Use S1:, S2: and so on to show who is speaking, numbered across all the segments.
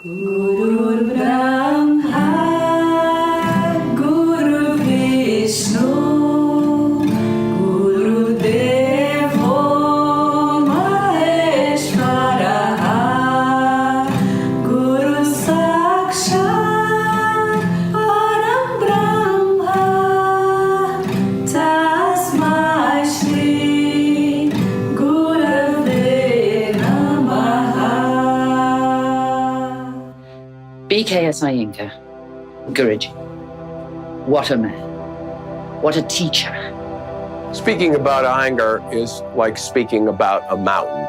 S1: Guru Brahma, Guru Vishnu, Guru Devo Maheshwaraha, Guru Sakshat Param Brahma, Tasmai Shri Gurave Namaha.
S2: BKS Iyengar, Guruji. What a man. What a teacher.
S3: Speaking about Iyengar is like speaking about a mountain.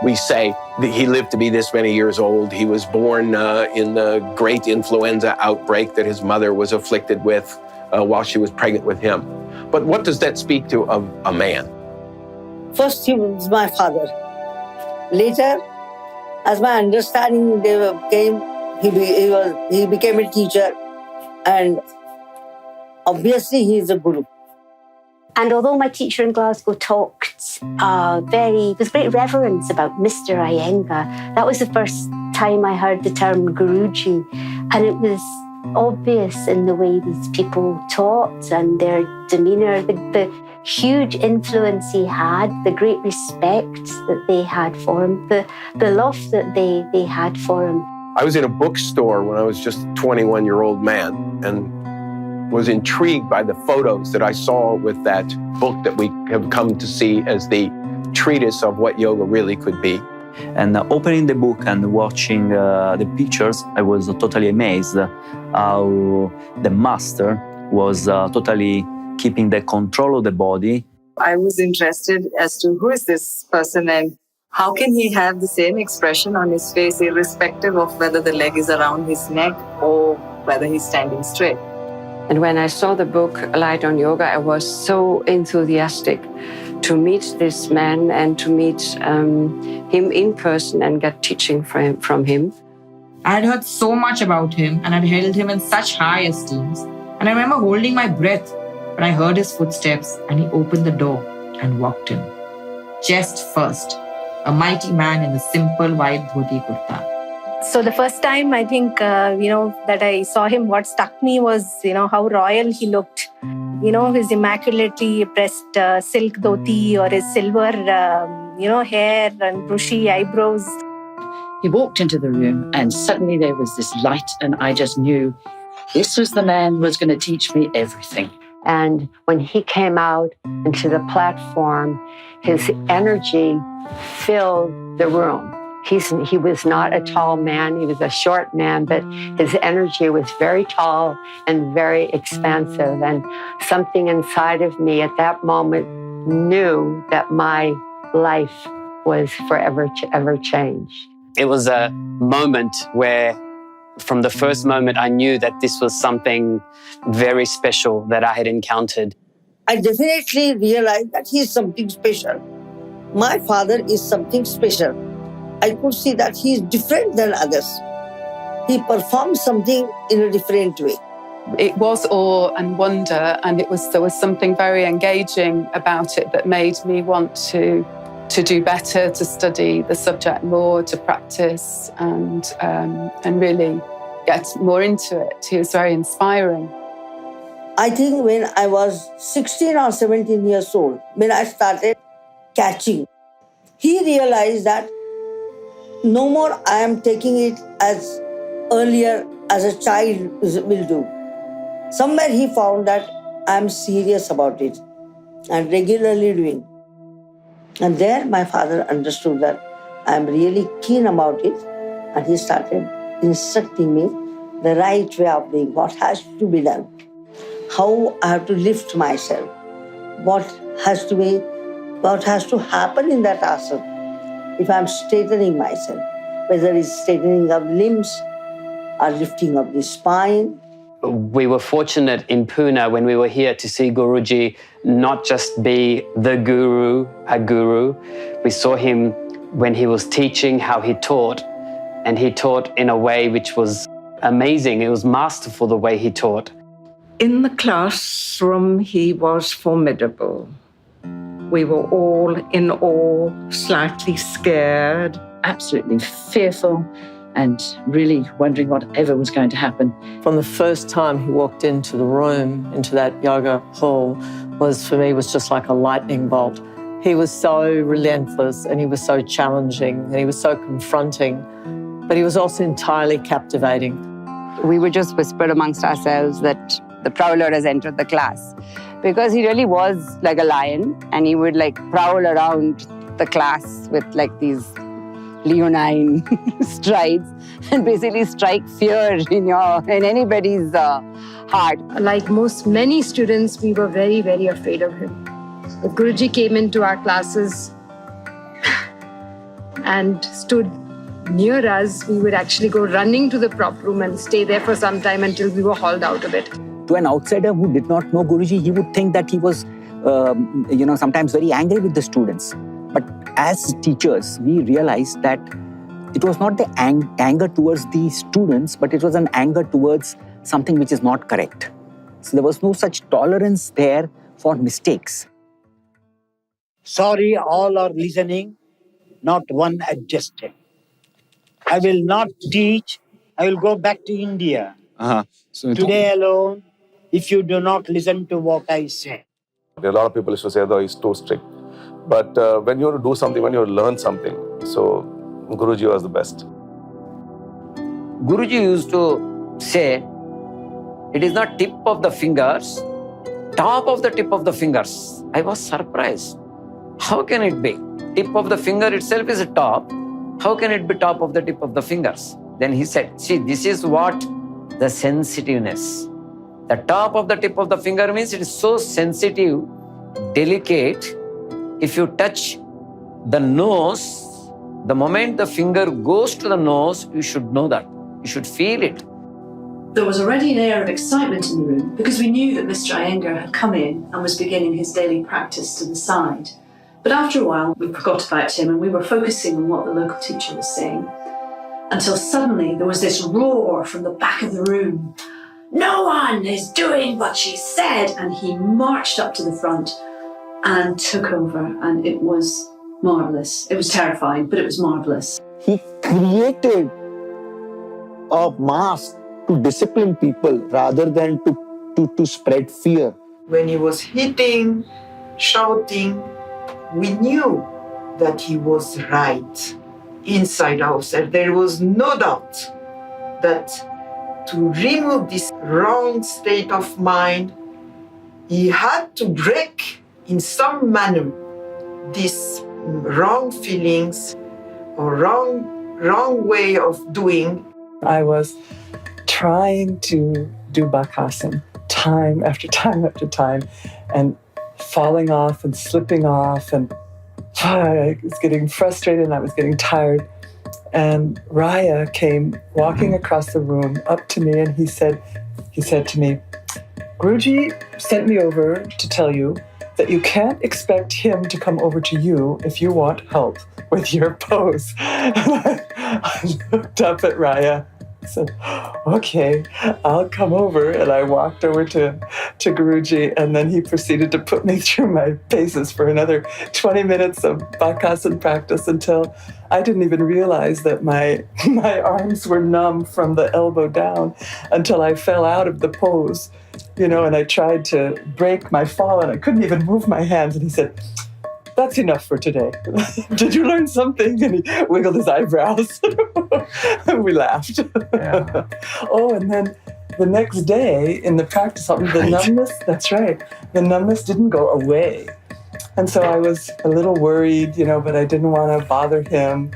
S3: We say that he lived to be this many years old. He was born in the great influenza outbreak that his mother was afflicted with while she was pregnant with him. But what does that speak to of a man?
S4: First, he was my father. Later, as my understanding came, he became a teacher, and obviously he is a guru.
S5: And although my teacher in Glasgow talked with great reverence about Mr. Iyengar, that was the first time I heard the term Guruji. And it was obvious in the way these people taught and their demeanour, the huge influence he had, the great respect that they had for him, the love that they had for him.
S3: I was in a bookstore when I was just a 21-year-old man and was intrigued by the photos that I saw with that book that we have come to see as the treatise of what yoga really could be.
S6: And opening the book and watching the pictures, I was totally amazed how the master was totally keeping the control of the body.
S7: I was interested as to who is this person and how can he have the same expression on his face irrespective of whether the leg is around his neck or whether he's standing straight.
S8: And when I saw the book Light on Yoga, I was so enthusiastic to meet this man and to meet him in person and get teaching from him.
S9: I had heard so much about him and I'd held him in such high esteem. And I remember holding my breath when I heard his footsteps and he opened the door and walked in. Chest first, a mighty man in a simple white dhoti kurta.
S10: So the first time I think, that I saw him, what struck me was, how royal he looked. His immaculately pressed silk dhoti or his silver, hair and bushy eyebrows.
S2: He walked into the room and suddenly there was this light and I just knew this was the man who was going to teach me everything.
S5: And when he came out into the platform, his energy filled the room. He was not a tall man, he was a short man, but his energy was very tall and very expansive. And something inside of me at that moment knew that my life was forever changed.
S11: It was a moment where from the first moment I knew that this was something very special that I had encountered.
S4: I definitely realized that he is something special. My father is something special. I could see that he is different than others. He performed something in a different way.
S12: It was awe and wonder, and there was something very engaging about it that made me want to do better, to study the subject more, to practice and really get more into it. He was very inspiring.
S4: I think when I was 16 or 17 years old, when I started catching, he realized that no more I am taking it as earlier as a child will do. Somewhere he found that I am serious about it and regularly doing. And there my father understood that I am really keen about it, and he started instructing me the right way of doing, what has to be done, how I have to lift myself, what has to happen in that asana. If I'm straightening myself, whether it's straightening of limbs or lifting of the spine.
S11: We were fortunate in Pune when we were here to see Guruji not just be the guru, a guru. We saw him when he was teaching, how he taught, and he taught in a way which was amazing. It was masterful the way he taught.
S8: In the classroom, he was formidable. We were all in awe, slightly scared.
S2: Absolutely fearful, and really wondering whatever was going to happen.
S13: From the first time he walked into the room, into that yoga hall, was just like a lightning bolt. He was so relentless and he was so challenging and he was so confronting, but he was also entirely captivating.
S14: We would just whisper amongst ourselves that the prowler has entered the class, because he really was like a lion, and he would like prowl around the class with like these leonine strides and basically strike fear in anybody's heart.
S15: Like many students, we were very, very afraid of him. If Guruji came into our classes and stood near us, we would actually go running to the prop room and stay there for some time until we were hauled out of it.
S16: To an outsider who did not know Guruji, he would think that he was, sometimes very angry with the students. But as teachers, we realized that it was not the anger towards the students, but it was an anger towards something which is not correct. So there was no such tolerance there for mistakes.
S17: Sorry, all are listening, not one adjusted. I will not teach. I will go back to India.
S18: So
S17: today alone, if you do not listen to what I say.
S18: A lot of people used to say, though, he's too strict. But when you do something, when you learn something, so Guruji was the best.
S19: Guruji used to say, it is not tip of the fingers, top of the tip of the fingers. I was surprised. How can it be? Tip of the finger itself is a top. How can it be top of the tip of the fingers? Then he said, see, this is what the sensitiveness. The top of the tip of the finger means it is so sensitive, delicate. If you touch the nose, the moment the finger goes to the nose, you should know that. You should feel it.
S20: There was already an air of excitement in the room because we knew that Mr. Iyengar had come in and was beginning his daily practice to the side. But after a while, we forgot about him and we were focusing on what the local teacher was saying. Until suddenly there was this roar from the back of the room. No one is doing what she said! And he marched up to the front and took over, and it was marvelous. It was terrifying, but it was marvelous.
S17: He created a mask to discipline people rather than to spread fear.
S21: When he was hitting, shouting, we knew that he was right inside ourselves. There was no doubt that to remove this wrong state of mind, he had to break in some manner these wrong feelings or wrong way of doing.
S22: I was trying to do Bakasana time after time after time and falling off and slipping off, and I was getting frustrated and I was getting tired. And Raya came walking across the room up to me, and he said to me, Guruji sent me over to tell you that you can't expect him to come over to you if you want help with your pose. I looked up at Raya, said, okay, I'll come over. And I walked over to Guruji, and then he proceeded to put me through my paces for another 20 minutes of Bakasana practice until I didn't even realize that my arms were numb from the elbow down until I fell out of the pose, and I tried to break my fall and I couldn't even move my hands. And he said, that's enough for today. Did you learn something? And he wiggled his eyebrows. And we laughed. Yeah. Oh, and then the next day in the practice, the numbness, that's right, the numbness didn't go away. And so I was a little worried, but I didn't want to bother him.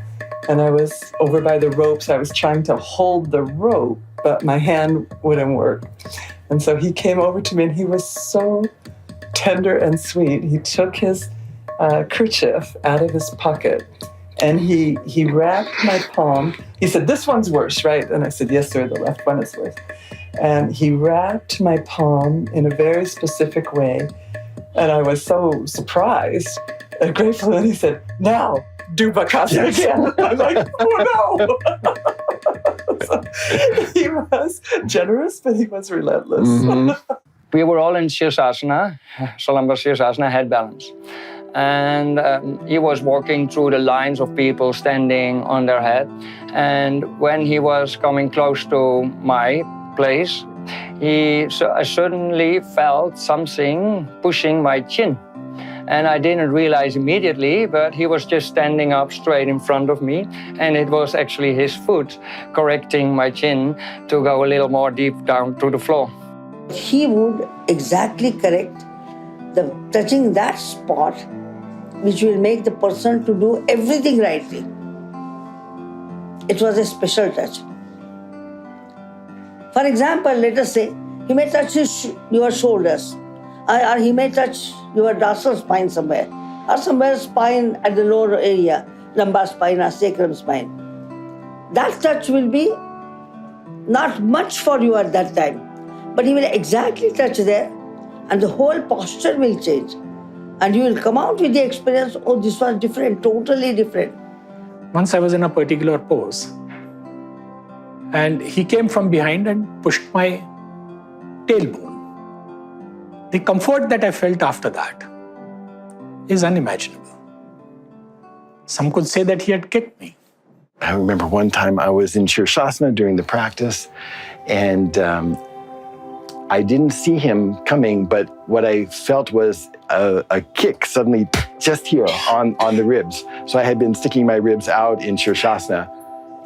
S22: And I was over by the ropes. I was trying to hold the rope, but my hand wouldn't work. And so he came over to me, and he was so tender and sweet. He took his kerchief out of his pocket, and he wrapped my palm. He said, this one's worse, right? And I said, yes, sir, the left one is worse. And he wrapped my palm in a very specific way. And I was so surprised and grateful. And he said, now, do Bakasana again. I'm like, oh no. So he was generous, but he was relentless.
S23: We were all in Shirshasana, Shalamba Shirshasana, head balance.
S1: and he was walking through the lines of people standing on their head. And when he was coming close to my place, I suddenly felt something pushing my chin. And I didn't realize immediately, but he was just standing up straight in front of me, and it was actually his foot correcting my chin to go a little more deep down to the floor.
S4: He would exactly correct the touching that spot, which will make the person to do everything rightly. It was a special touch. For example, let us say, he may touch your shoulders, or he may touch your dorsal spine somewhere, or somewhere spine at the lower area, lumbar spine or sacrum spine. That touch will be not much for you at that time, but he will exactly touch there, and the whole posture will change. And you will come out with the experience, oh, this was different, totally different.
S3: Once I was in a particular pose, and he came from behind and pushed my tailbone. The comfort that I felt after that is unimaginable. Some could say that he had kicked me.
S23: I remember one time I was in Shirshasana during the practice, and I didn't see him coming, but what I felt was a kick suddenly just here on the ribs. So I had been sticking my ribs out in Shirshasana,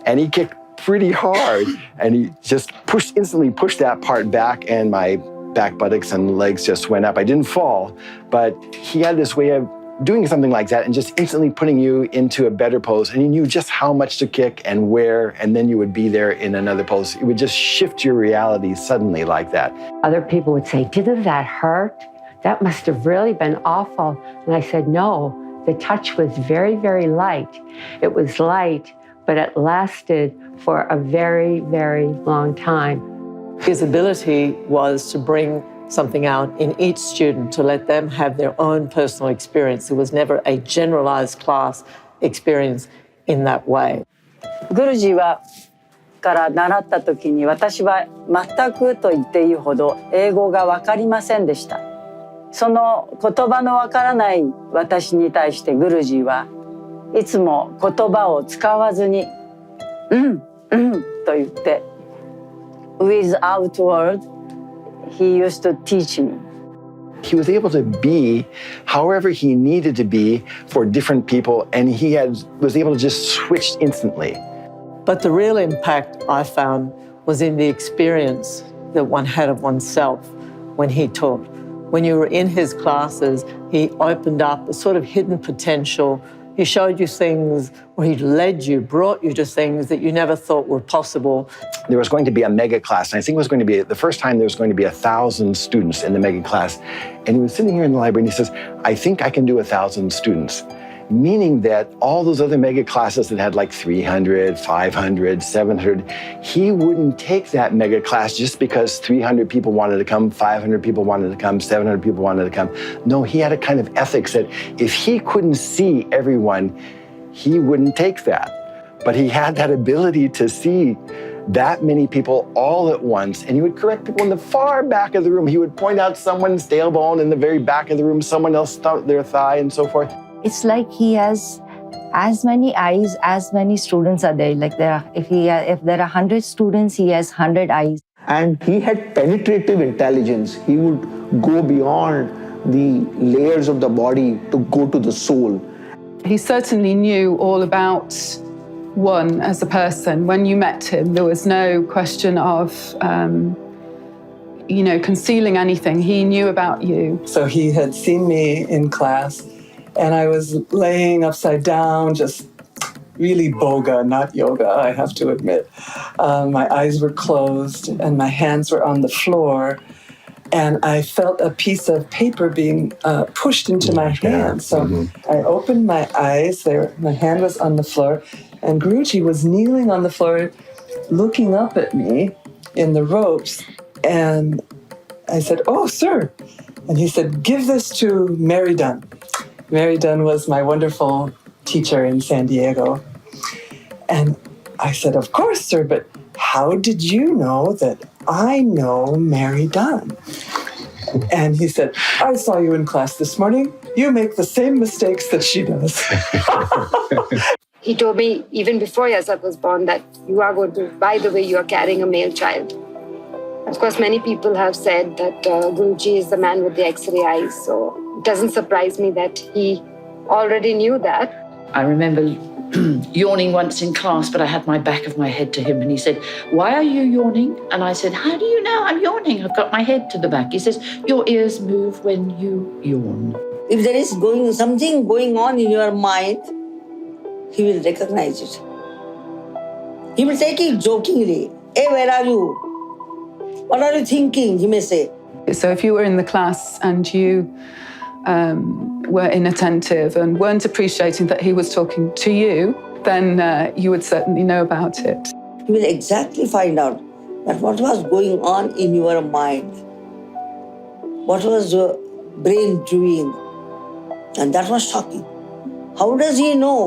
S23: and he kicked pretty hard, and he just instantly pushed that part back, and my back buttocks and legs just went up. I didn't fall, but he had this way of doing something like that and just instantly putting you into a better pose, and he knew just how much to kick and where, and then you would be there in another pose. It would just shift your reality suddenly like that.
S8: Other people would say, didn't that hurt? That must have really been awful. And I said, no, the touch was very, very light. It was light, but it lasted for a very, very long time.
S13: His ability was to bring something out in each student, to let them have their own personal experience. It was never a generalized class experience in that way.
S24: Gurujiから習った時に私は全くと言っていいほど英語が分かりませんでした。その言葉の分からない私に対してグルジーはいつも言葉を使わずにと言って without word he used to teach me.
S23: He was able to be however he needed to be for different people, and he was able to just switch instantly.
S13: But the real impact I found was in the experience that one had of oneself when he taught. When you were in his classes, he opened up a sort of hidden potential. He showed you things, or he led you, brought you to things that you never thought were possible.
S23: There was going to be a mega class, and I think it was going to be the first time there was going to be 1,000 students in the mega class. And he was sitting here in the library and he says, I think I can do 1,000 students. Meaning that all those other mega classes that had like 300, 500, 700, he wouldn't take that mega class just because 300 people wanted to come, 500 people wanted to come, 700 people wanted to come. No, he had a kind of ethics that if he couldn't see everyone, he wouldn't take that. But he had that ability to see that many people all at once, and he would correct people in the far back of the room. He would point out someone's tailbone in the very back of the room, someone else their thigh, and so forth.
S25: It's like he has as many eyes as many students are there. Like if there are 100 students, he has 100 eyes.
S17: And he had penetrative intelligence. He would go beyond the layers of the body to go to the soul.
S12: He certainly knew all about one as a person. When you met him, there was no question of concealing anything. He knew about you.
S22: So he had seen me in class, and I was laying upside down, just really boga, not yoga, I have to admit. My eyes were closed and my hands were on the floor, and I felt a piece of paper being pushed into my hand. So I opened my eyes, my hand was on the floor, and Guruji was kneeling on the floor looking up at me in the ropes, and I said, "Oh, sir." And he said, "Give this to Mary Dunn." Mary Dunn was my wonderful teacher in San Diego. And I said, "Of course, sir, but how did you know that I know Mary Dunn?" And he said, "I saw you in class this morning. You make the same mistakes that she does.
S15: He told me even before Yasat was born that you are going to, by the way, you are carrying a male child. Of course, many people have said that Guruji is the man with the X-ray eyes. So it doesn't surprise me that he already knew that.
S2: I remember yawning once in class, but I had my back of my head to him and he said, "Why are you yawning?" And I said, "How do you know I'm yawning? I've got my head to the back." He says, "Your ears move when you yawn."
S4: If there is something going on in your mind, he will recognize it. He will take it jokingly. "Hey, where are you? What are you thinking?" he may say.
S12: So if you were in the class and you were inattentive and weren't appreciating that he was talking to you, then you would certainly know about it.
S4: He will exactly find out that what was going on in your mind, what was your brain doing, and that was shocking. How does he know?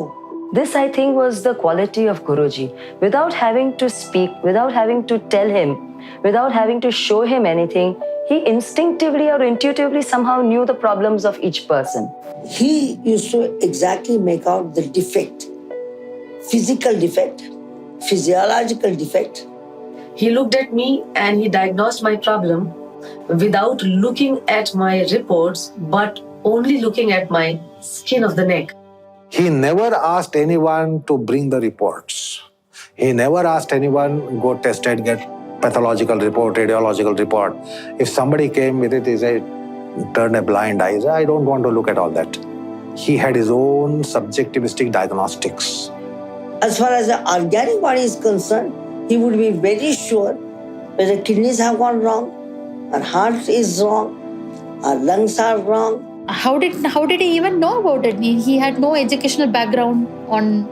S5: This, I think, was the quality of Guruji. Without having to speak, without having to tell him, without having to show him anything, he instinctively or intuitively somehow knew the problems of each person.
S4: He used to exactly make out the defect, physical defect, physiological defect.
S5: He looked at me and he diagnosed my problem without looking at my reports, but only looking at my skin of the neck.
S6: He never asked anyone to bring the reports. He never asked anyone, go test and get pathological report, radiological report. If somebody came with it, he said, turn a blind eye. He said, I don't want to look at all that. He had his own subjectivistic diagnostics.
S4: As far as the organic body is concerned, he would be very sure whether kidneys have gone wrong, our heart is wrong, our lungs are wrong.
S7: How did he even know about it? He had no educational background on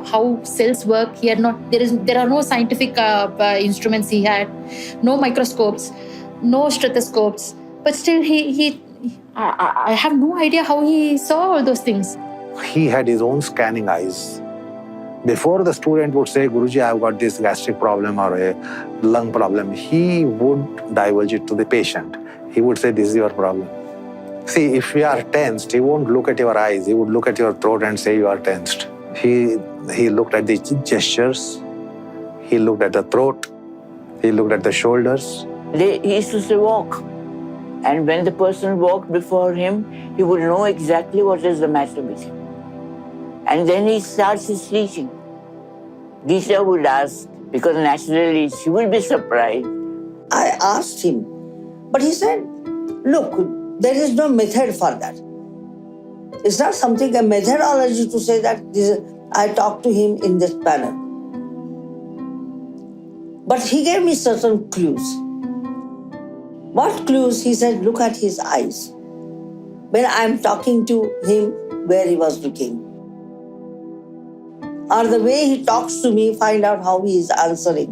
S7: how cells work. He had not. There are no scientific instruments. He had no microscopes, no stethoscopes. But still, I have no idea how he saw all those things.
S6: He had his own scanning eyes. Before the student would say, Guruji, I've got this gastric problem or a lung problem, he would divulge it to the patient. He would say, this is your problem. See, if you are tensed, he won't look at your eyes. He would look at your throat and say you are tensed. He looked at the gestures. He looked at the throat. He looked at the shoulders.
S9: He used to walk. And when the person walked before him, he would know exactly what is the matter with him. And then he starts his teaching. Geeta would ask, because naturally she would be surprised.
S4: I asked him, but he said, look, there is no method for that. It's not something, a methodology to say that I talked to him in this manner. But he gave me certain clues. What clues? He said, look at his eyes. When I'm talking to him, where he was looking. Or the way he talks to me, find out how he is answering.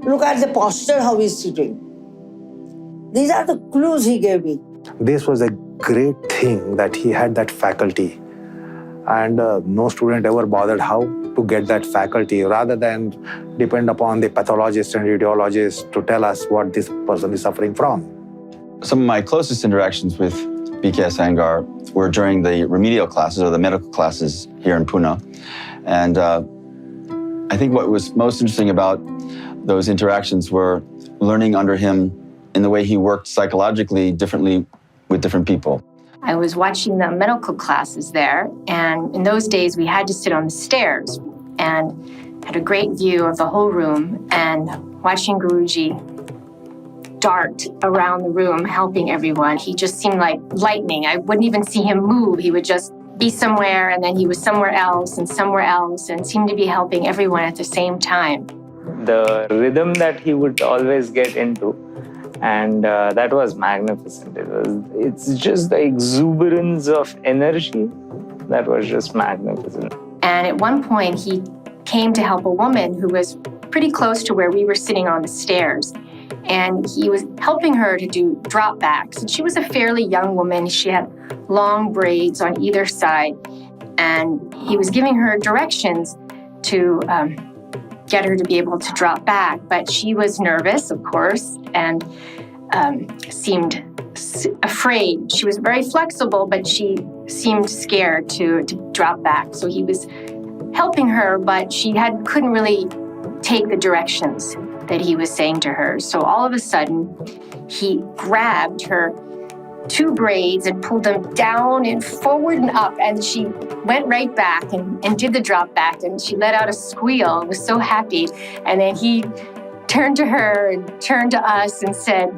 S4: Look at the posture, how he is sitting. These are the clues he gave me.
S6: This was a great thing that he had that faculty. And no student ever bothered how to get that faculty rather than depend upon the pathologist and radiologist to tell us what this person is suffering from.
S10: Some of my closest interactions with BKS Iyengar were during the remedial classes or the medical classes here in Pune. And I think what was most interesting about those interactions were learning under him in the way he worked psychologically differently with different people.
S26: I was watching the medical classes there, and in those days we had to sit on the stairs and had a great view of the whole room, and watching Guruji dart around the room helping everyone. He just seemed like lightning. I wouldn't even see him move. He would just be somewhere and then he was somewhere else and seemed to be helping everyone at the same time.
S27: The rhythm that he would always get into, and that was magnificent. It's just the exuberance of energy that was just magnificent.
S26: And at one point, he came to help a woman who was pretty close to where we were sitting on the stairs. And he was helping her to do drop backs. And she was a fairly young woman. She had long braids on either side. And he was giving her directions to get her to be able to drop back. But she was nervous, of course, and seemed
S15: afraid. She was very flexible, but she seemed scared to drop back. So he was helping her, but she couldn't really take the directions that he was saying to her. So all of a sudden, he grabbed her 2 braids and pulled them down and forward and up, and she went right back and did the drop back, and she let out a squeal and was so happy. And then he turned to her and turned to us and said,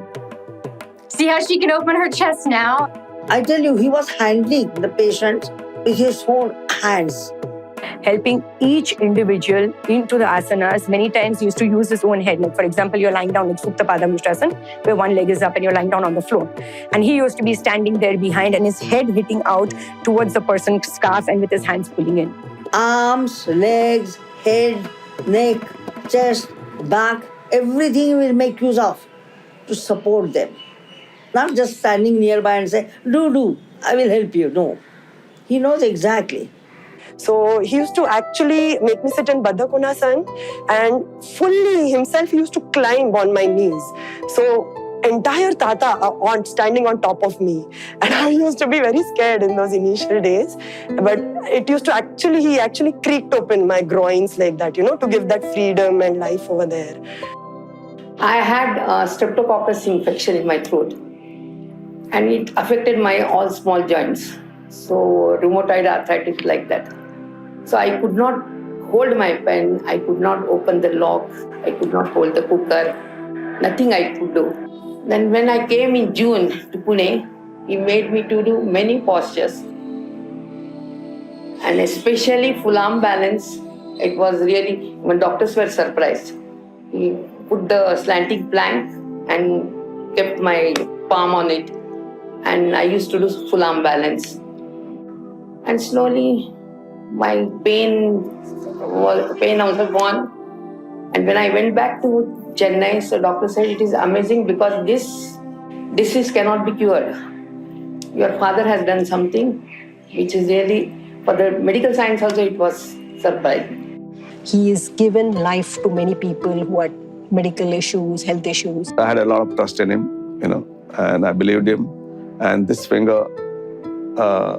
S15: "See how she can open her chest now?"
S4: I tell you, he was handling the patient with his own hands.
S11: Helping each individual into the asanas. Many times he used to use his own head. Like, for example, you're lying down like Supta Padamishtasana, where one leg is up and you're lying down on the floor. And he used to be standing there behind and his head hitting out towards the person's scarf and with his hands pulling in.
S4: Arms, legs, head, neck, chest, back, everything he will make use of to support them. Not just standing nearby and say, do, I will help you. No. He knows exactly.
S11: So he used to actually make me sit in Baddha Konasana and fully himself he used to climb on my knees. So entire Tata standing on top of me. And I used to be very scared in those initial days. But it used to he actually creaked open my groins like that, to give that freedom and life over there.
S14: I had a streptococcus infection in my throat. And it affected my all small joints. So rheumatoid arthritis like that. So I could not hold my pen, I could not open the lock, I could not hold the cooker, nothing I could do. Then when I came in June to Pune, he made me to do many postures. And especially full arm balance, it was really, when doctors were surprised. He put the slanting plank and kept my palm on it. And I used to do full arm balance. And slowly, my pain also gone. And when I went back to Chennai, so doctor said it is amazing because this disease cannot be cured. Your father has done something which is really, for the medical science also it was surprising.
S11: He has given life to many people who had medical issues, health issues.
S16: I had a lot of trust in him, and I believed him. And this finger,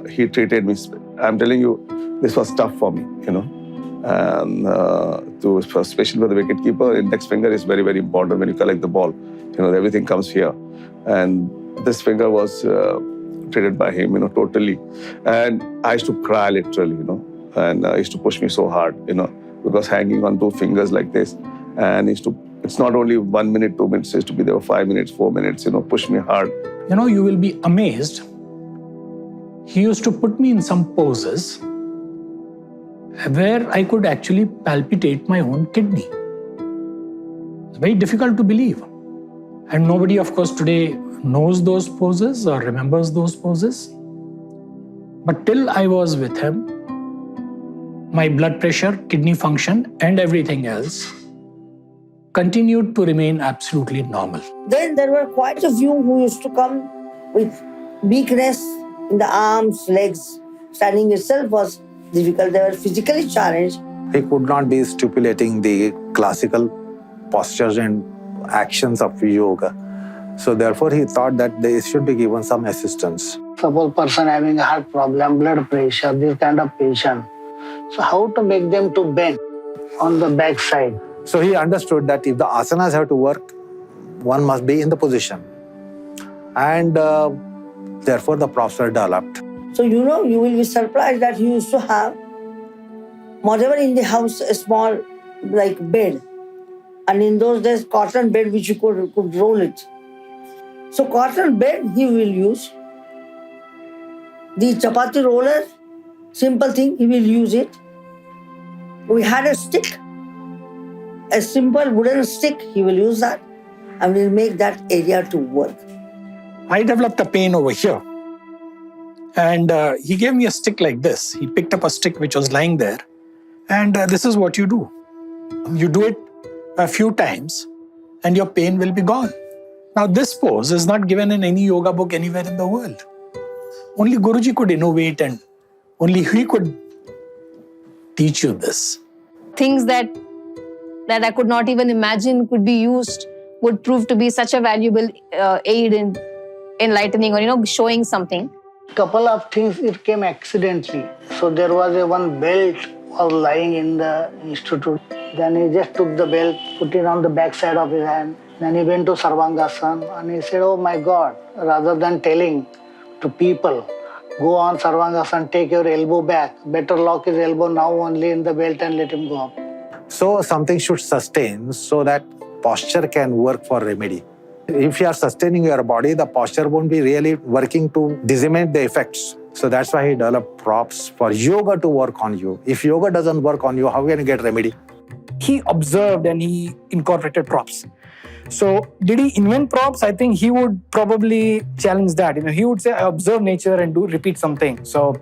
S16: he treated me. I'm telling you, this was tough for me, And especially for the wicketkeeper, index finger is very, very important when you collect the ball. Everything comes here. And this finger was treated by him, totally. And I used to cry literally, And he used to push me so hard, because hanging on 2 fingers like this. And it's not only 1 minute, 2 minutes, it used to be there 5 minutes, 4 minutes, push me hard.
S3: You will be amazed. He used to put me in some poses where I could actually palpitate my own kidney. It's very difficult to believe. And nobody, of course, today knows those poses or remembers those poses. But till I was with him, my blood pressure, kidney function, and everything else continued to remain absolutely normal.
S4: Then there were quite a few who used to come with weakness in the arms, legs. Standing itself was difficult. They were physically challenged.
S6: He could not be stipulating the classical postures and actions of yoga. So therefore he thought that they should be given some assistance.
S18: Suppose person having a heart problem, blood pressure, this kind of patient. So how to make them to bend on the back side?
S6: So he understood that if the asanas have to work, one must be in the position. And therefore the props were developed.
S4: So you will be surprised that he used to have whatever in the house, a small bed. And in those days, cotton bed which you could roll it. So cotton bed he will use. The chapati roller, simple thing, he will use it. We had a stick, a simple wooden stick, he will use that and will make that area to work.
S3: I developed a pain over here. And he gave me a stick like this. He picked up a stick which was lying there. And this is what you do. You do it a few times and your pain will be gone. Now this pose is not given in any yoga book anywhere in the world. Only Guruji could innovate and only he could teach you this.
S18: Things that I could not even imagine could be used would prove to be such a valuable aid in
S1: enlightening or showing something.
S18: Couple of things it came accidentally. So there was one belt was lying in the institute. Then he just took the belt, put it on the back side of his hand. Then he went to Sarvangasana and he said, oh my God, rather than telling to people, go on Sarvangasana, take your elbow back. Better lock his elbow now only in the belt and let him go up.
S6: So something should sustain so that posture can work for remedy. If you are sustaining your body, the posture won't be really working to disseminate the effects. So that's why he developed props for yoga to work on you. If yoga doesn't work on you, how can you get remedy?
S8: He observed and he incorporated props. So did he invent props? I think he would probably challenge that. He would say, I observe nature and repeat something. So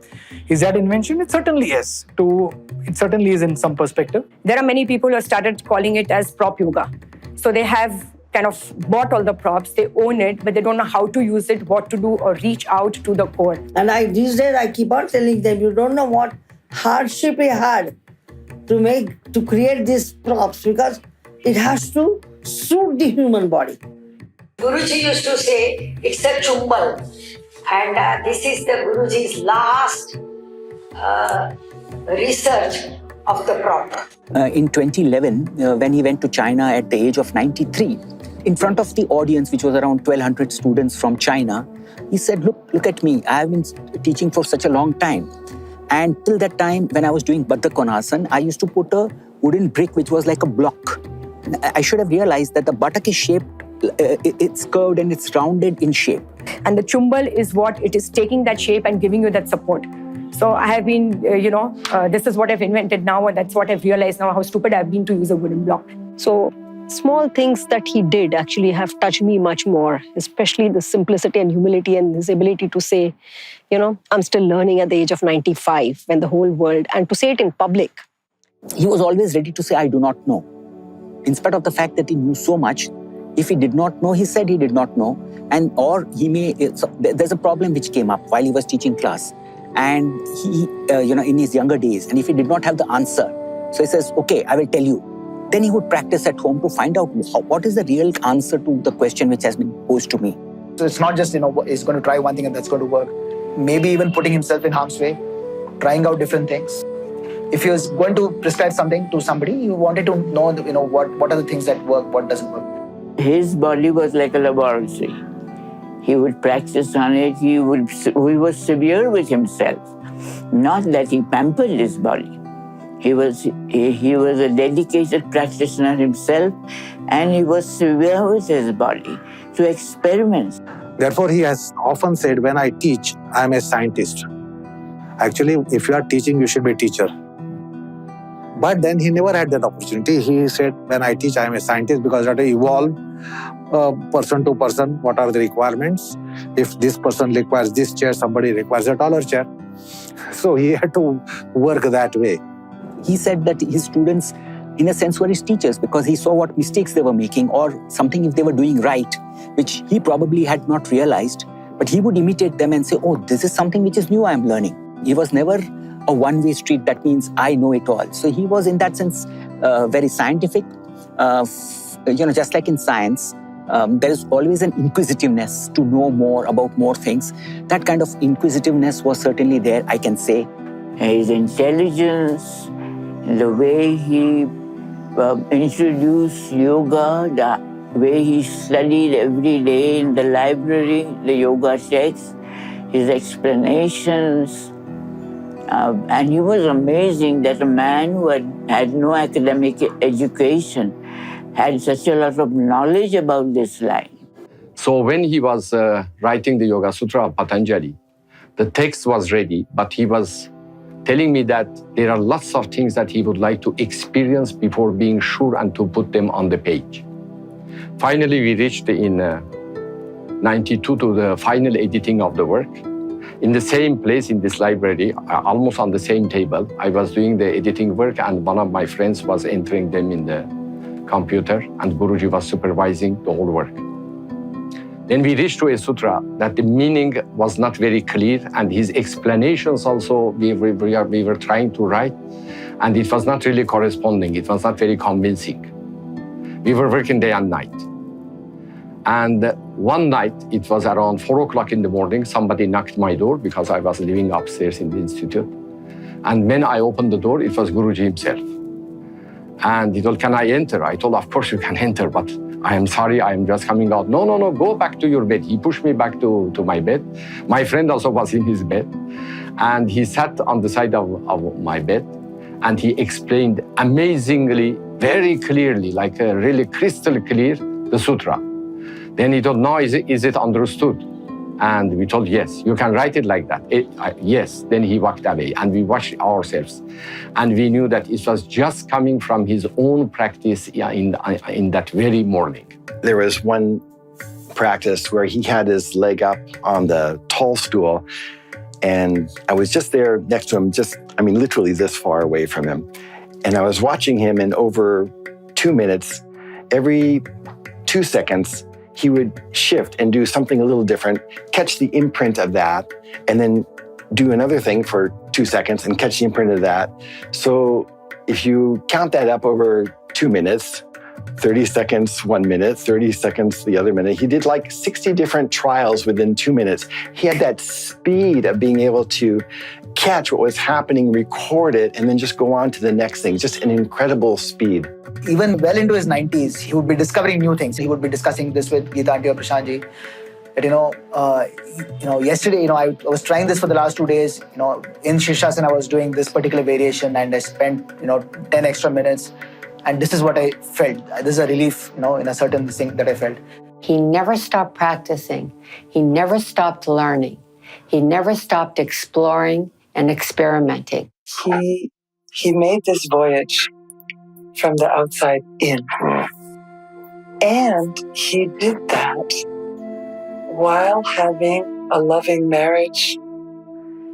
S8: is that invention? It certainly is. It certainly is in some perspective.
S11: There are many people who have started calling it as prop yoga. So they have kind of bought all the props, they own it, but they don't know how to use it, what to do, or reach out to the core.
S4: And these days I keep on telling them, you don't know what hardship he had to create these props, because it has to suit the human body.
S13: Guruji used to say, it's a chumbal. And this is the Guruji's last research of the prop.
S19: In 2011, when he went to China at the age of 93, in front of the audience, which was around 1,200 students from China, he said, look at me. I have been teaching for such a long time. And till that time, when I was doing Baddha Konasana, I used to put a wooden brick, which was like a block. I should have realized that the buttock is shaped, it's curved and it's rounded in shape.
S11: And the chumbal is what it is taking that shape and giving you that support. So I have been, this is what I've invented now, and that's what I've realized now, how stupid I've been to use a wooden block.
S20: So small things that he did actually have touched me much more, especially the simplicity and humility and his ability to say, I'm still learning at the age of 95 when the whole world, and to say it in public.
S19: He was always ready to say, I do not know. In spite of the fact that he knew so much, if he did not know, he said he did not know. And or he may, there's a problem which came up while he was teaching class. And he, in his younger days, and if he did not have the answer, so he says, okay, I will tell you. Then he would practice at home to find out what is the real answer to the question which has been posed to me.
S8: So it's not just, he's going to try one thing and that's going to work. Maybe even putting himself in harm's way, trying out different things. If he was going to prescribe something to somebody, you wanted to know, what are the things that work, what doesn't work.
S9: His body was like a laboratory. He would practice on it. He was severe with himself. Not that he pampered his body. He was a dedicated practitioner himself, and he was severe with his body to experiments.
S6: Therefore, he has often said, when I teach, I am a scientist. Actually, if you are teaching, you should be a teacher. But then he never had that opportunity. He said, when I teach, I am a scientist, because I have to evolve person to person, what are the requirements. If this person requires this chair, somebody requires a taller chair. So he had to work that way.
S19: He said that his students, in a sense, were his teachers, because he saw what mistakes they were making or something if they were doing right, which he probably had not realized. But he would imitate them and say, oh, this is something which is new I am learning. He was never a one-way street that means I know it all. So he was, in that sense, very scientific. Just like in science, there is always an inquisitiveness to know more about more things. That kind of inquisitiveness was certainly there, I can say.
S9: His intelligence, the way he introduced yoga, the way he studied every day in the library, the yoga texts, his explanations. And he was amazing that a man who had no academic education had such a lot of knowledge about this line.
S21: So when he was writing the Yoga Sutra of Patanjali, the text was ready, but he was telling me that there are lots of things that he would like to experience before being sure and to put them on the page. Finally, we reached in 92 to the final editing of the work. In the same place in this library, almost on the same table, I was doing the editing work, and one of my friends was entering them in the computer, and Guruji was supervising the whole work. Then we reached to a sutra that the meaning was not very clear, and his explanations also we were trying to write, and it was not really corresponding. It was not very convincing. We were working day and night. And one night, it was around 4 o'clock in the morning, somebody knocked my door because I was living upstairs in the institute. And when I opened the door, it was Guruji himself. And he told, can I enter? I told, of course you can enter, but I am sorry, I am just coming out. No, go back to your bed. He pushed me back to my bed. My friend also was in his bed. And he sat on the side of my bed. And he explained amazingly, very clearly, like really crystal clear, the sutra. Then he told, no, is it understood? And we told, yes, you can write it like that. Yes. Then he walked away and we watched ourselves. And we knew that it was just coming from his own practice in that very morning.
S2: There was one practice where he had his leg up on the tall stool and I was just there next to him, literally this far away from him. And I was watching him and over 2 minutes, every 2 seconds, he would shift and do something a little different, catch the imprint of that, and then do another thing for 2 seconds and catch the imprint of that. So if you count that up over 2 minutes, 30 seconds, 1 minute, 30 seconds, the other minute, he did like 60 different trials within 2 minutes. He had that speed of being able to catch what was happening, record it, and then just go on to the next thing. Just an incredible speed.
S12: Even well into his 90s, he would be discovering new things. He would be discussing this with Geeta Aunty or Prashant Ji. That, yesterday, I was trying this for the last 2 days. In Shirshasana, I was doing this particular variation and I spent, 10 extra minutes. And this is what I felt. This is a relief, in a certain thing that I felt.
S17: He never stopped practicing. He never stopped learning. He never stopped exploring and experimenting.
S22: He made this voyage from the outside in. And he did that while having a loving marriage.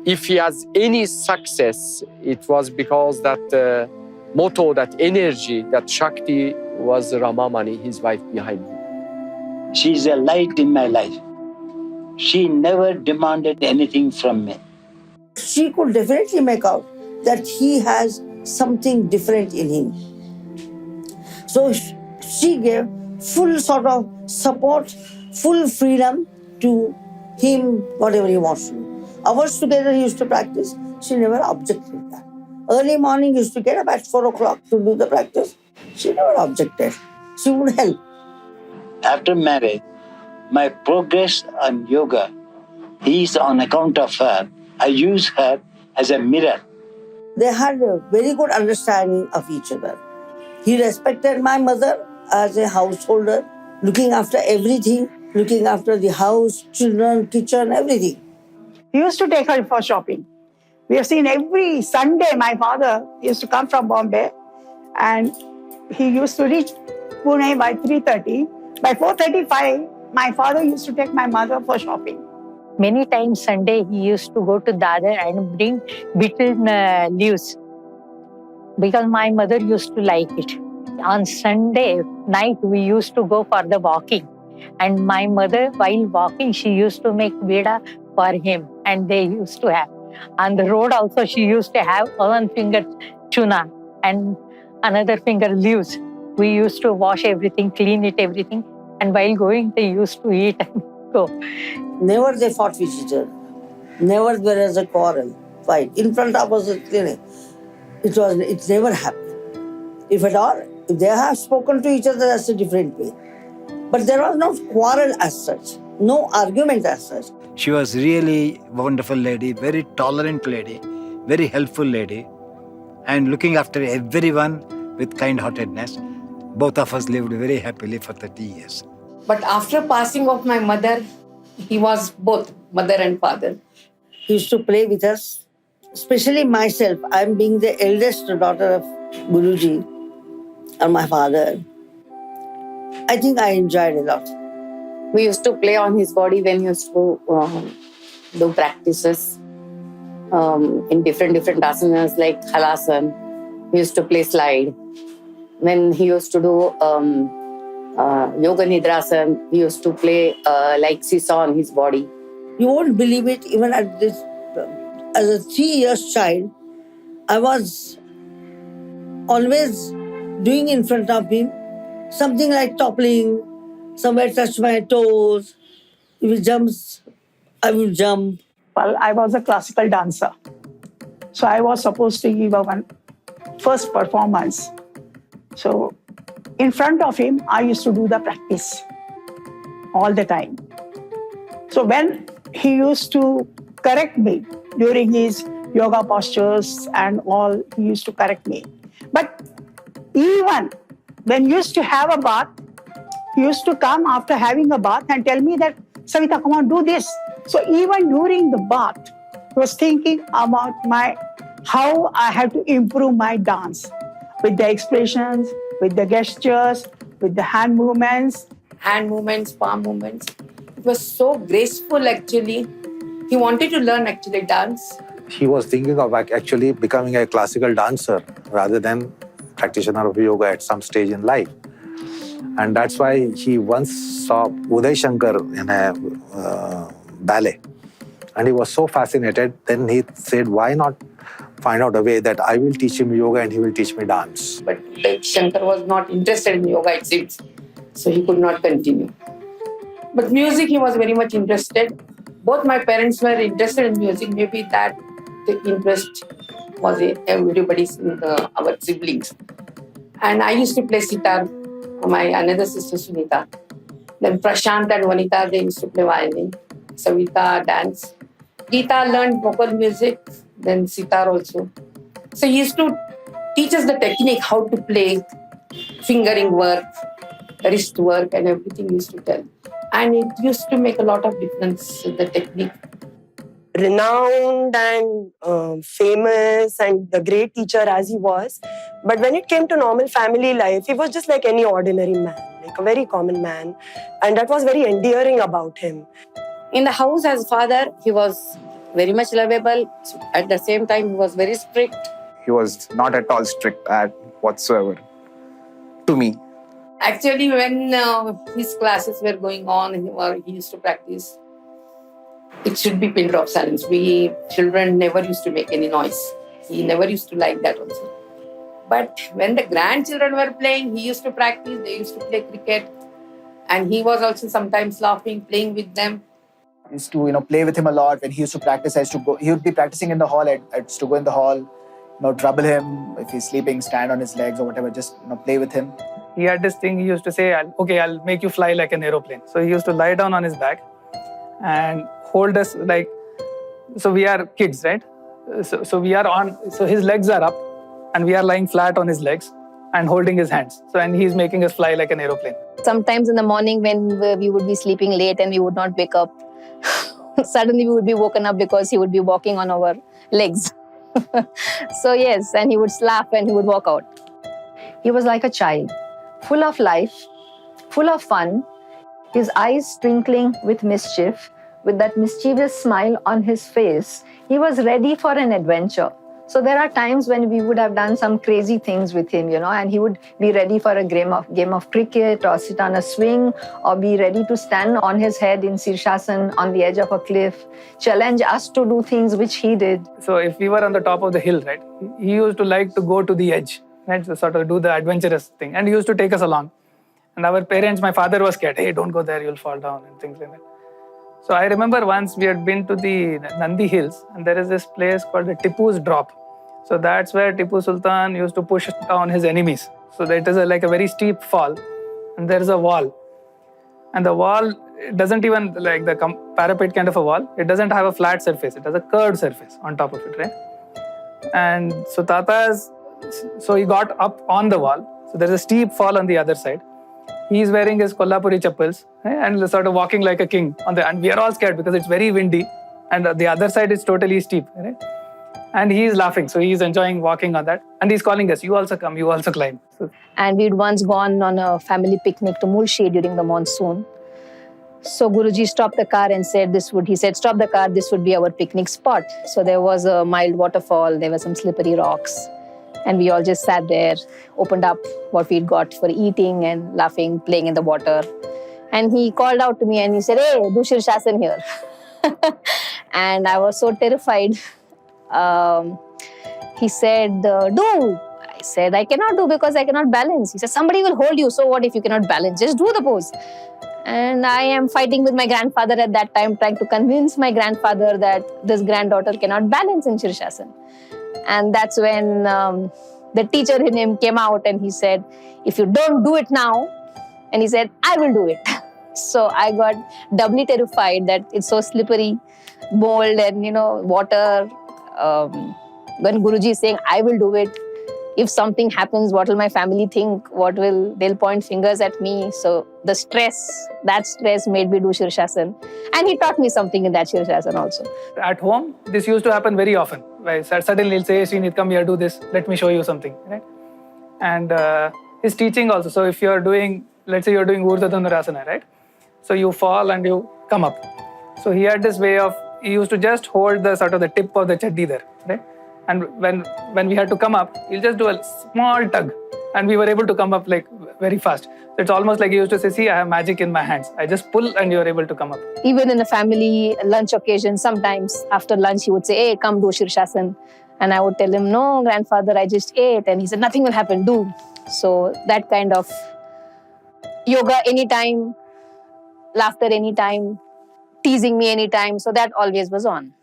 S21: If he has any success, it was because that motto, that energy, that Shakti was Ramamani, his wife behind him.
S23: She is a light in my life. She never demanded anything from me.
S4: She could definitely make out that he has something different in him. So she gave full sort of support, full freedom to him, whatever he wants to do. Hours together he used to practice. She never objected to that. Early morning he used to get up at 4 o'clock to do the practice. She never objected. She would help.
S23: After marriage, my progress on yoga is on account of her. I use her as a mirror.
S4: They had a very good understanding of each other. He respected my mother as a householder, looking after everything, looking after the house, children, kitchen, everything.
S24: He used to take her for shopping. We have seen every Sunday my father used to come from Bombay and he used to reach Pune by 3:30. By 4:35, my father used to take my mother for shopping.
S25: Many times Sunday he used to go to Dadar and bring betel leaves because my mother used to like it. On Sunday night we used to go for the walking and my mother while walking she used to make veda for him and they used to have. On the road also she used to have one finger tuna and another finger leaves. We used to wash everything, clean it, everything and while going they used to eat and go.
S4: Never they fought with each other. Never there was a quarrel, fight. In front of us, it never happened. If at all, if they have spoken to each other, that's a different way. But there was no quarrel as such, no argument as such.
S23: She was really a wonderful lady, very tolerant lady, very helpful lady, and looking after everyone with kind-heartedness. Both of us lived very happily for 30 years.
S14: But after passing of my mother, he was both mother and father.
S4: He used to play with us, especially myself. I'm being the eldest daughter of Guruji and my father. I think I enjoyed a lot.
S14: We used to play on his body when he used to do practices in different asanas like halasan. We used to play slide. When he used to do yoga nidrasan, we used to play like seesaw on his body.
S4: You won't believe it, even at this, as a 3-year child, I was always doing in front of him something like toppling, somewhere touch my toes. If he jumps, I will jump.
S24: Well, I was a classical dancer. So I was supposed to give a first performance. So in front of him, I used to do the practice all the time. So when he used to correct me during his yoga postures and all, he used to correct me. But even when he used to have a bath, he used to come after having a bath and tell me that, Savita, come on, do this. So even during the bath, I was thinking about how I had to improve my dance with the expressions, with the gestures, with the hand movements.
S14: Hand movements, palm movements. It was so graceful actually. He wanted to learn actually dance.
S6: He was thinking of actually becoming a classical dancer rather than practitioner of yoga at some stage in life. And that's why he once saw Uday Shankar in a ballet. And he was so fascinated, then he said, why not find out a way that I will teach him yoga and he will teach me dance.
S14: But Shankar was not interested in yoga, it seems. So he could not continue. But music, he was very much interested. Both my parents were interested in music. Maybe that the interest was everybody's, our siblings. And I used to play sitar. My another sister, Sunita. Then Prashant and Vanita, they used to play violin. Savita, dance. Geeta learned vocal music, then sitar also. So he used to teach us the technique, how to play, fingering work, wrist work and everything he used to tell. And it used to make a lot of difference, the technique.
S11: Renowned and famous and the great teacher as he was. But when it came to normal family life, he was just like any ordinary man, like a very common man. And that was very endearing about him.
S14: In the house as father, he was very much lovable. At the same time, he was very strict.
S5: He was not at all strict whatsoever to me.
S14: Actually, when his classes were going on and he used to practice, it should be pin drop silence. We children never used to make any noise. He never used to like that also. But when the grandchildren were playing, he used to practice. They used to play cricket. And he was also sometimes laughing, playing with them.
S12: I used to, play with him a lot. When he used to practice, I used to go. He would be practicing in the hall. I used to go in the hall, trouble him. If he's sleeping, stand on his legs or whatever, just, play with him.
S8: He had this thing, he used to say, okay, I'll make you fly like an aeroplane. So he used to lie down on his back and hold us like, so we are kids, right? So we are on, so his legs are up and we are lying flat on his legs and holding his hands. So, and he's making us fly like an aeroplane.
S1: Sometimes in the morning when we would be sleeping late and we would not wake up, suddenly we would be woken up because he would be walking on our legs. So yes, and he would laugh and he would walk out.
S7: He was like a child, full of life, full of fun, his eyes twinkling with mischief, with that mischievous smile on his face. He was ready for an adventure. So there are times when we would have done some crazy things with him, and he would be ready for a game of cricket or sit on a swing or be ready to stand on his head in Sirshasan on the edge of a cliff, challenge us to do things which he did.
S8: So if we were on the top of the hill, right, he used to like to go to the edge, right, to sort of do the adventurous thing, and he used to take us along. And our parents, my father was scared, hey, don't go there, you'll fall down and things like that. So I remember once we had been to the Nandi Hills and there is this place called the Tipu's Drop. So that's where Tipu Sultan used to push down his enemies. So that is like a very steep fall and there is a wall. And the wall doesn't even like the parapet kind of a wall. It doesn't have a flat surface. It has a curved surface on top of it, right? And so so he got up on the wall. So there's a steep fall on the other side. He's wearing his Kolhapuri chappals and sort of walking like a king and we are all scared because it's very windy and the other side is totally steep, right? And he's laughing, so he's enjoying walking on that. And he's calling us, you also come, you also climb. So,
S1: and we'd once gone on a family picnic to Mulshi during the monsoon. So Guruji stopped the car and said, stop the car, this would be our picnic spot. So there was a mild waterfall, there were some slippery rocks. And we all just sat there, opened up what we'd got for eating and laughing, playing in the water. And he called out to me and he said, hey, do Sirshasan here. And I was so terrified. He said, do. I said, I cannot do because I cannot balance. He said, somebody will hold you. So what if you cannot balance? Just do the pose. And I am fighting with my grandfather at that time, trying to convince my grandfather that this granddaughter cannot balance in Shirshasana. And that's when the teacher in him came out and he said, if you don't do it now, and he said, I will do it. So I got doubly terrified that it's so slippery, bold, and water. When Guruji is saying, I will do it, if something happens, what will my family think? They'll point fingers at me. So that stress made me do Shirshasana. And he taught me something in that Shirshasana also.
S8: At home, this used to happen very often. Right? Suddenly he'll say, Srinit, come here, do this. Let me show you something. Right? And his teaching also. So if you're doing, let's say you're doing Urdhva Dhanurasana, right? So you fall and you come up. So he had this way of, he used to just hold the sort of the tip of the chaddi there, right? And when we had to come up, he'll just do a small tug. And we were able to come up like very fast. So it's almost like he used to say, see, I have magic in my hands. I just pull and you're able to come up.
S1: Even in a family lunch occasion, sometimes after lunch, he would say, hey, come do Shirshasana. And I would tell him, no, grandfather, I just ate. And he said, nothing will happen, do. So that kind of yoga anytime, laughter anytime, teasing me anytime. So that always was on.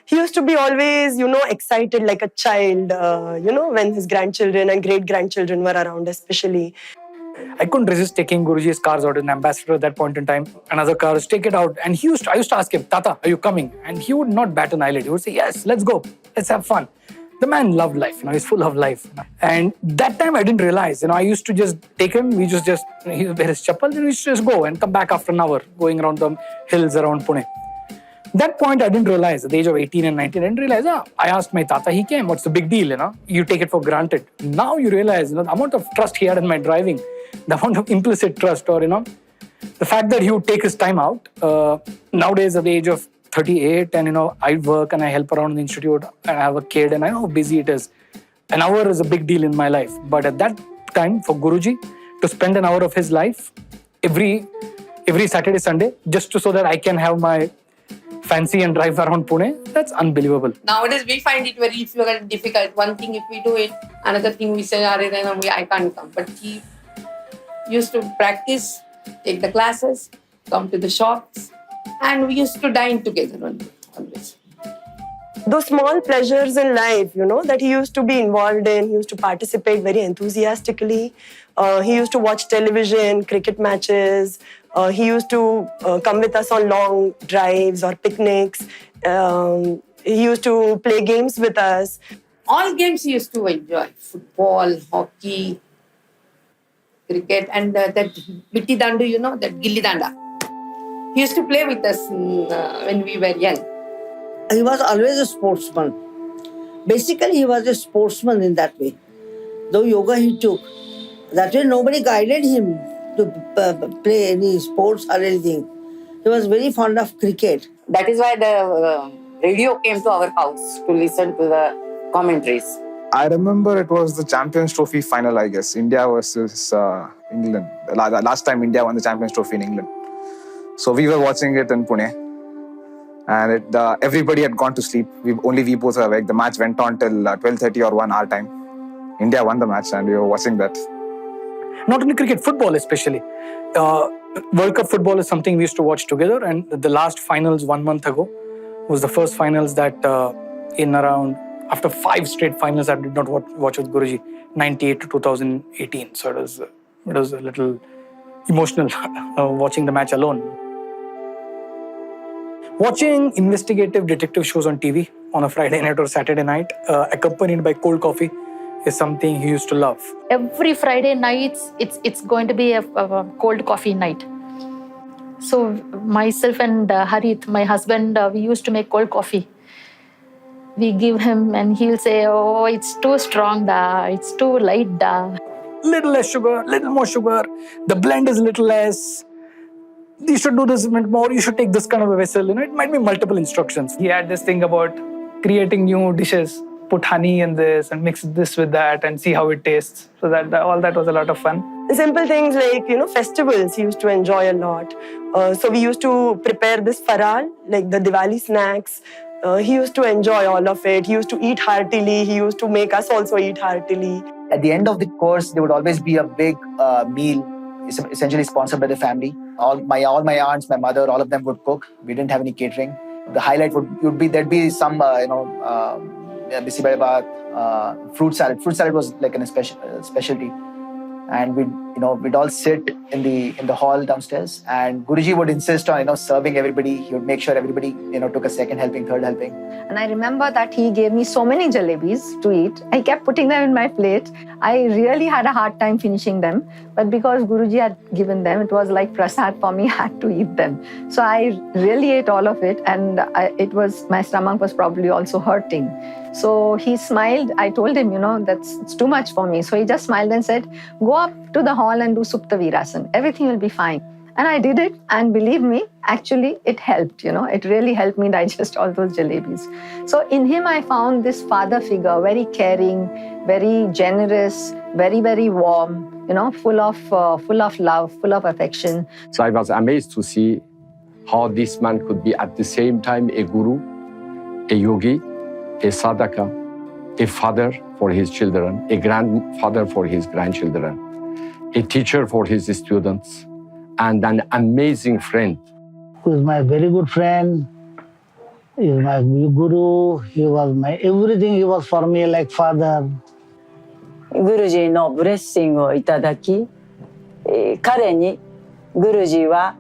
S11: He used to be always, excited like a child, when his grandchildren and great-grandchildren were around, especially.
S8: I couldn't resist taking Guruji's cars out as an ambassador at that point in time. Another car, take it out. And I used to ask him, Tata, are you coming? And he would not bat an eyelid. He would say, yes, let's go. Let's have fun. The man loved life, he's full of life. And that time I didn't realize, I used to just take him, he would wear his chappal, and we used to just go and come back after an hour, going around the hills around Pune. That point I didn't realize, at the age of 18 and 19, I didn't realize, I asked my Tata, he came, what's the big deal, You take it for granted. Now you realize, the amount of trust he had in my driving, the amount of implicit trust or, the fact that he would take his time out. Nowadays at the age of 38 and, I work and I help around in the institute and I have a kid and I know how busy it is. An hour is a big deal in my life. But at that time, for Guruji, to spend an hour of his life every Saturday, Sunday, just so that I can have my fancy and drive around Pune, that's unbelievable.
S14: Nowadays, we find it very difficult. One thing if we do it, another thing we say, I can't come. But he used to practice, take the classes, come to the shops, and we used to dine together always.
S11: Those small pleasures in life, that he used to be involved in, he used to participate very enthusiastically. He used to watch television, cricket matches. He used to come with us on long drives or picnics. He used to play games with us.
S14: All games he used to enjoy. Football, hockey, cricket, and that Bitti Dandu, that Gilli Danda. He used to play with us when we were young.
S4: He was always a sportsman. Basically, he was a sportsman in that way. Though yoga he took, that way nobody guided him to play any sports or anything. He was very fond of cricket.
S9: That is why the radio came to our house to listen to the commentaries.
S5: I remember it was the Champions Trophy final, I guess. India versus England. Last time India won the Champions Trophy in England. So we were watching it in Pune. And everybody had gone to sleep. Only we both were awake. The match went on till 12:30 or 1 our time. India won the match and we were watching that.
S8: Not only cricket, football especially. World Cup football is something we used to watch together. And the last finals 1 month ago was the first finals that after 5 straight finals I did not watch with Guruji, 98 to 2018. So it was a little emotional watching the match alone. Watching investigative detective shows on TV on a Friday night or Saturday night, accompanied by cold coffee, is something he used to love.
S3: Every Friday nights, it's going to be a cold coffee night. So myself and Harith, my husband, we used to make cold coffee. We give him and he'll say, oh, it's too strong, da. It's too light, da.
S8: Little less sugar, little more sugar. The blend is little less. You should do this more. You should take this kind of a vessel. It might be multiple instructions. He had this thing about creating new dishes. Put honey in this and mix this with that and see how it tastes. So all that was a lot of fun.
S11: Simple things like, festivals he used to enjoy a lot. So we used to prepare this faral, like the Diwali snacks. He used to enjoy all of it. He used to eat heartily. He used to make us also eat heartily.
S12: At the end of the course, there would always be a big meal, essentially sponsored by the family. All my aunts, my mother, all of them would cook. We didn't have any catering. The highlight would be there'd be some bisi bade baat, fruit salad. Fruit salad was like a specialty, and we'd all sit in the hall downstairs, and Guruji would insist on serving everybody. He would make sure everybody took a second helping, third helping.
S7: And I remember that he gave me so many jalebis to eat. I kept putting them in my plate. I really had a hard time finishing them. But because Guruji had given them, it was like prasad for me. I had to eat them. So I really ate all of it. And my stomach was probably also hurting. So he smiled. I told him, it's too much for me. So he just smiled and said, go up to the hall and do Supta Virasana. Everything will be fine. And I did it, and believe me, actually it helped, it really helped me digest all those jalebis. So in him I found this father figure, very caring, very generous, very, very warm, full of love, full of affection.
S21: So I was amazed to see how this man could be at the same time a guru, a yogi, a sadhaka, a father for his children, a grandfather for his grandchildren, a teacher for his students, and an amazing friend.
S10: He was my very good friend. He was my guru. He was my everything. He was for me like father.
S13: Guruji no blessingをいただき、彼にGurujiは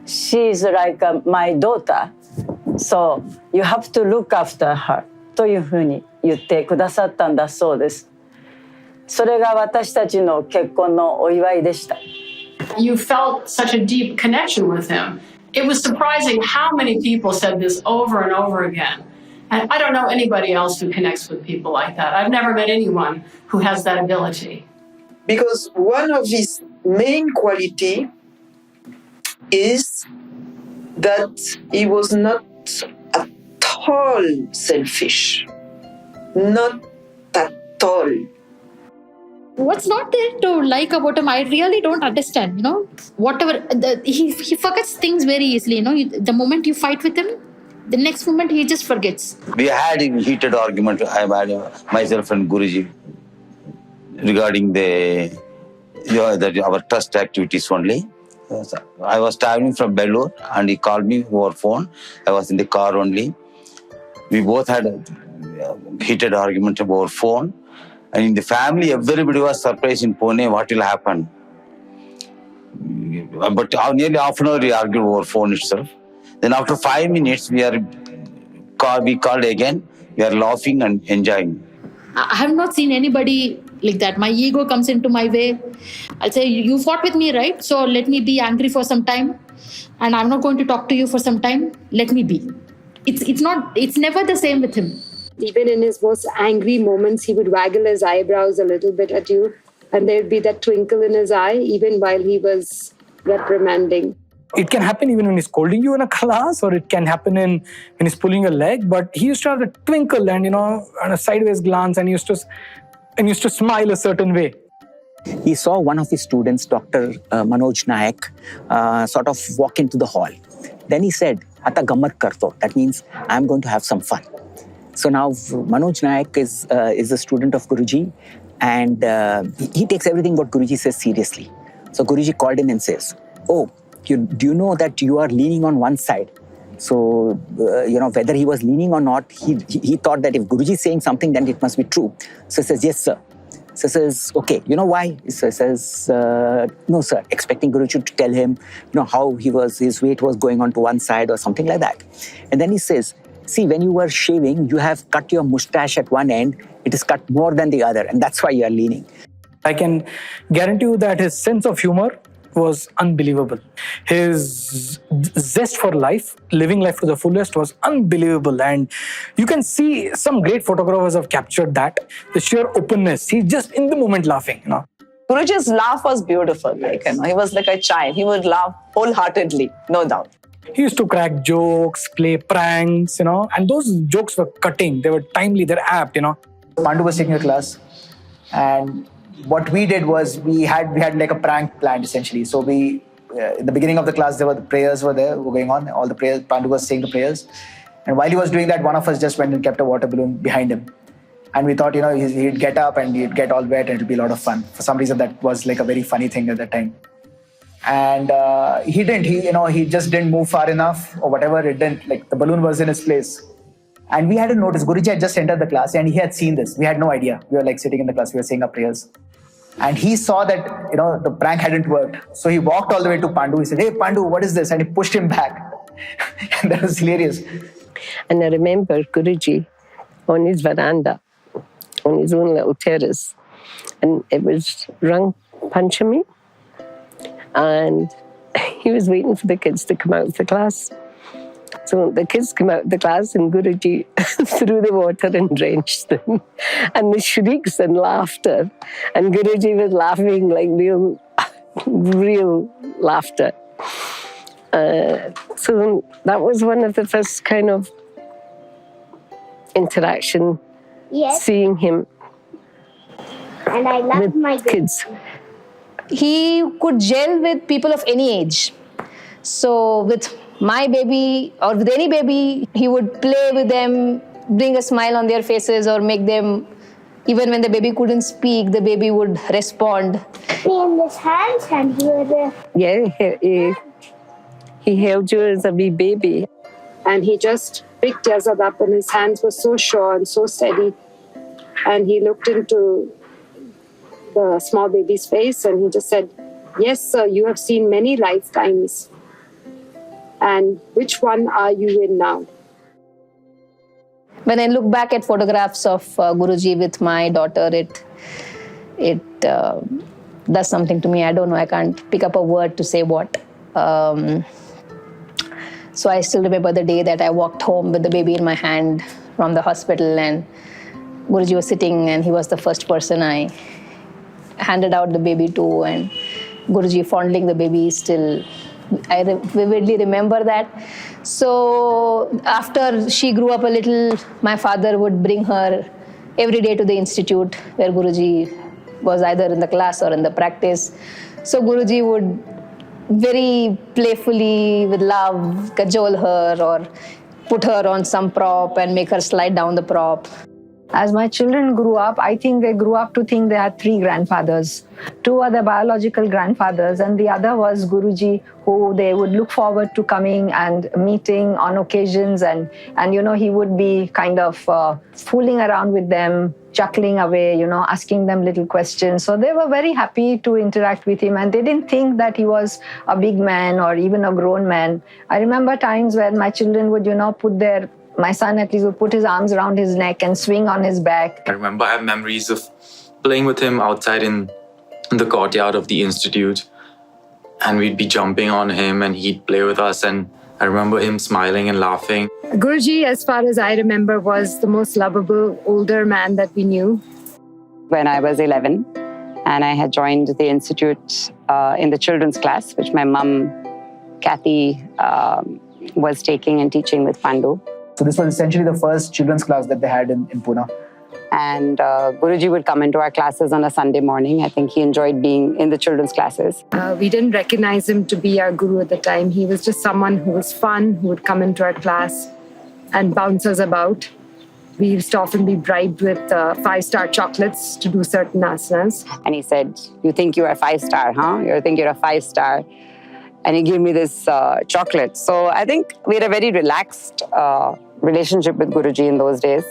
S13: she is like my daughter, so you have to look after her というふうに言ってくださったんだそうです。それが私たちの結婚のお祝いでした。
S15: You felt such a deep connection with him. It was surprising how many people said this over and over again. And I don't know anybody else who connects with people like that. I've never met anyone who has that ability.
S22: Because one of his main quality is that he was not at all selfish. Not at all.
S3: What's not there to like about him, I really don't understand, whatever, he forgets things very easily, the moment you fight with him, the next moment he just forgets.
S16: We had a heated argument, I had myself and Guruji, regarding our trust activities only. I was traveling from Belur and he called me over phone. I was in the car only. We both had a heated argument over phone. And in the family, everybody was surprised in Pune what will happen. But nearly half an hour we argued over phone itself. Then after 5 minutes, we called again. We are laughing and enjoying.
S3: I have not seen anybody like that. My ego comes into my way. I'll say, you fought with me, right? So let me be angry for some time. And I'm not going to talk to you for some time. Let me be. It's never the same with him.
S18: Even in his most angry moments, he would waggle his eyebrows a little bit at you, and there'd be that twinkle in his eye, even while he was reprimanding.
S8: It can happen even when he's scolding you in a class, or it can happen when he's pulling your leg, but he used to have a twinkle and, and a sideways glance, and used to smile a certain way.
S19: He saw one of his students, Dr. Manoj Nayak, sort of walk into the hall. Then he said, Ata gammat karto. That means, I'm going to have some fun. So now Manoj Nayak is a student of Guruji, and he takes everything what Guruji says seriously. So Guruji called him and says, oh, do you know that you are leaning on one side? So, whether he was leaning or not, he thought that if Guruji is saying something, then it must be true. So he says, yes, sir. So he says, okay, you know why? So he says, no, sir, expecting Guruji to tell him, how his weight was going on to one side or something like that. And then he says, see, when you were shaving, you have cut your mustache at one end. It is cut more than the other, and that's why you are leaning.
S8: I can guarantee you that his sense of humor was unbelievable. His zest for life, living life to the fullest, was unbelievable. And you can see some great photographers have captured that. The sheer openness. He's just in the moment laughing,
S26: Guruji's laugh was beautiful. He was like a child. He would laugh wholeheartedly, no doubt.
S8: He used to crack jokes, play pranks, and those jokes were cutting. They were timely, they're apt,
S12: Pandu was taking a class, and what we did was we had like a prank planned essentially. So in the beginning of the class, the prayers were going on. All the prayers, Pandu was saying the prayers, and while he was doing that, one of us just went and kept a water balloon behind him, And we thought, he'd get up and he'd get all wet and it'd be a lot of fun. For some reason, that was like a very funny thing at that time. And he didn't. He just didn't move far enough or whatever. It didn't. Like the balloon was in its place. And we had to notice. Guruji had just entered the class and he had seen this. We had no idea. We were like sitting in the class. We were saying our prayers. And he saw that, the prank hadn't worked. So he walked all the way to Pandu. He said, "Hey, Pandu, what is this?" And he pushed him back. And that was hilarious.
S2: And I remember Guruji on his veranda, on his own little terrace. And it was Rang Panchami. And he was waiting for the kids to come out of the class. So the kids come out of the class and Guruji threw the water and drenched them. And the shrieks and laughter. And Guruji was laughing like real laughter. So that was one of the first kind of interaction, seeing him
S1: And I love
S2: with
S1: my
S2: kids.
S1: He could gel with people of any age. So with my baby or with any baby, he would play with them, bring a smile on their faces or make them, even when the baby couldn't speak, the baby would respond.
S2: Me in his hands and he was he held you as a wee baby.
S18: And he just picked Yazad up and his hands were so sure and so steady. And he looked into the small baby's face and he just said, "Yes, sir, you have seen many lifetimes. And which one are you in now?"
S1: When I look back at photographs of Guruji with my daughter, it does something to me. I don't know, I can't pick up a word to say what. So I still remember the day that I walked home with the baby in my hand from the hospital and Guruji was sitting and he was the first person I handed out the baby to, and Guruji fondling the baby still. I vividly remember that. So after she grew up a little, my father would bring her every day to the institute where Guruji was either in the class or in the practice. So Guruji would very playfully, with love, cajole her or put her on some prop and make her slide down the prop.
S7: As my children grew up, I think they grew up to think they had 3 grandfathers. 2 are the biological grandfathers, and the other was Guruji, who they would look forward to coming and meeting on occasions. And he would be kind of fooling around with them, chuckling away, asking them little questions. So they were very happy to interact with him, and they didn't think that he was a big man or even a grown man. I remember times when my children would, my son at least would put his arms around his neck and swing on his back.
S17: I remember I have memories of playing with him outside in the courtyard of the institute, and we'd be jumping on him and he'd play with us, and I remember him smiling and laughing.
S18: Guruji, as far as I remember, was the most lovable older man that we knew.
S20: When I was 11 and I had joined the institute in the children's class, which my mum, Kathy, was taking and teaching with Pandu.
S12: So this was essentially the first children's class that they had in Pune.
S20: And Guruji would come into our classes on a Sunday morning. I think he enjoyed being in the children's classes.
S18: We didn't recognize him to be our guru at the time. He was just someone who was fun, who would come into our class and bounce us about. We used to often be bribed with 5-star chocolates to do certain asanas.
S20: And he said, "You think you are 5-star, huh? You think you're a 5-star?" And he gave me this chocolate. So I think we had a very relaxed relationship with Guruji in those days.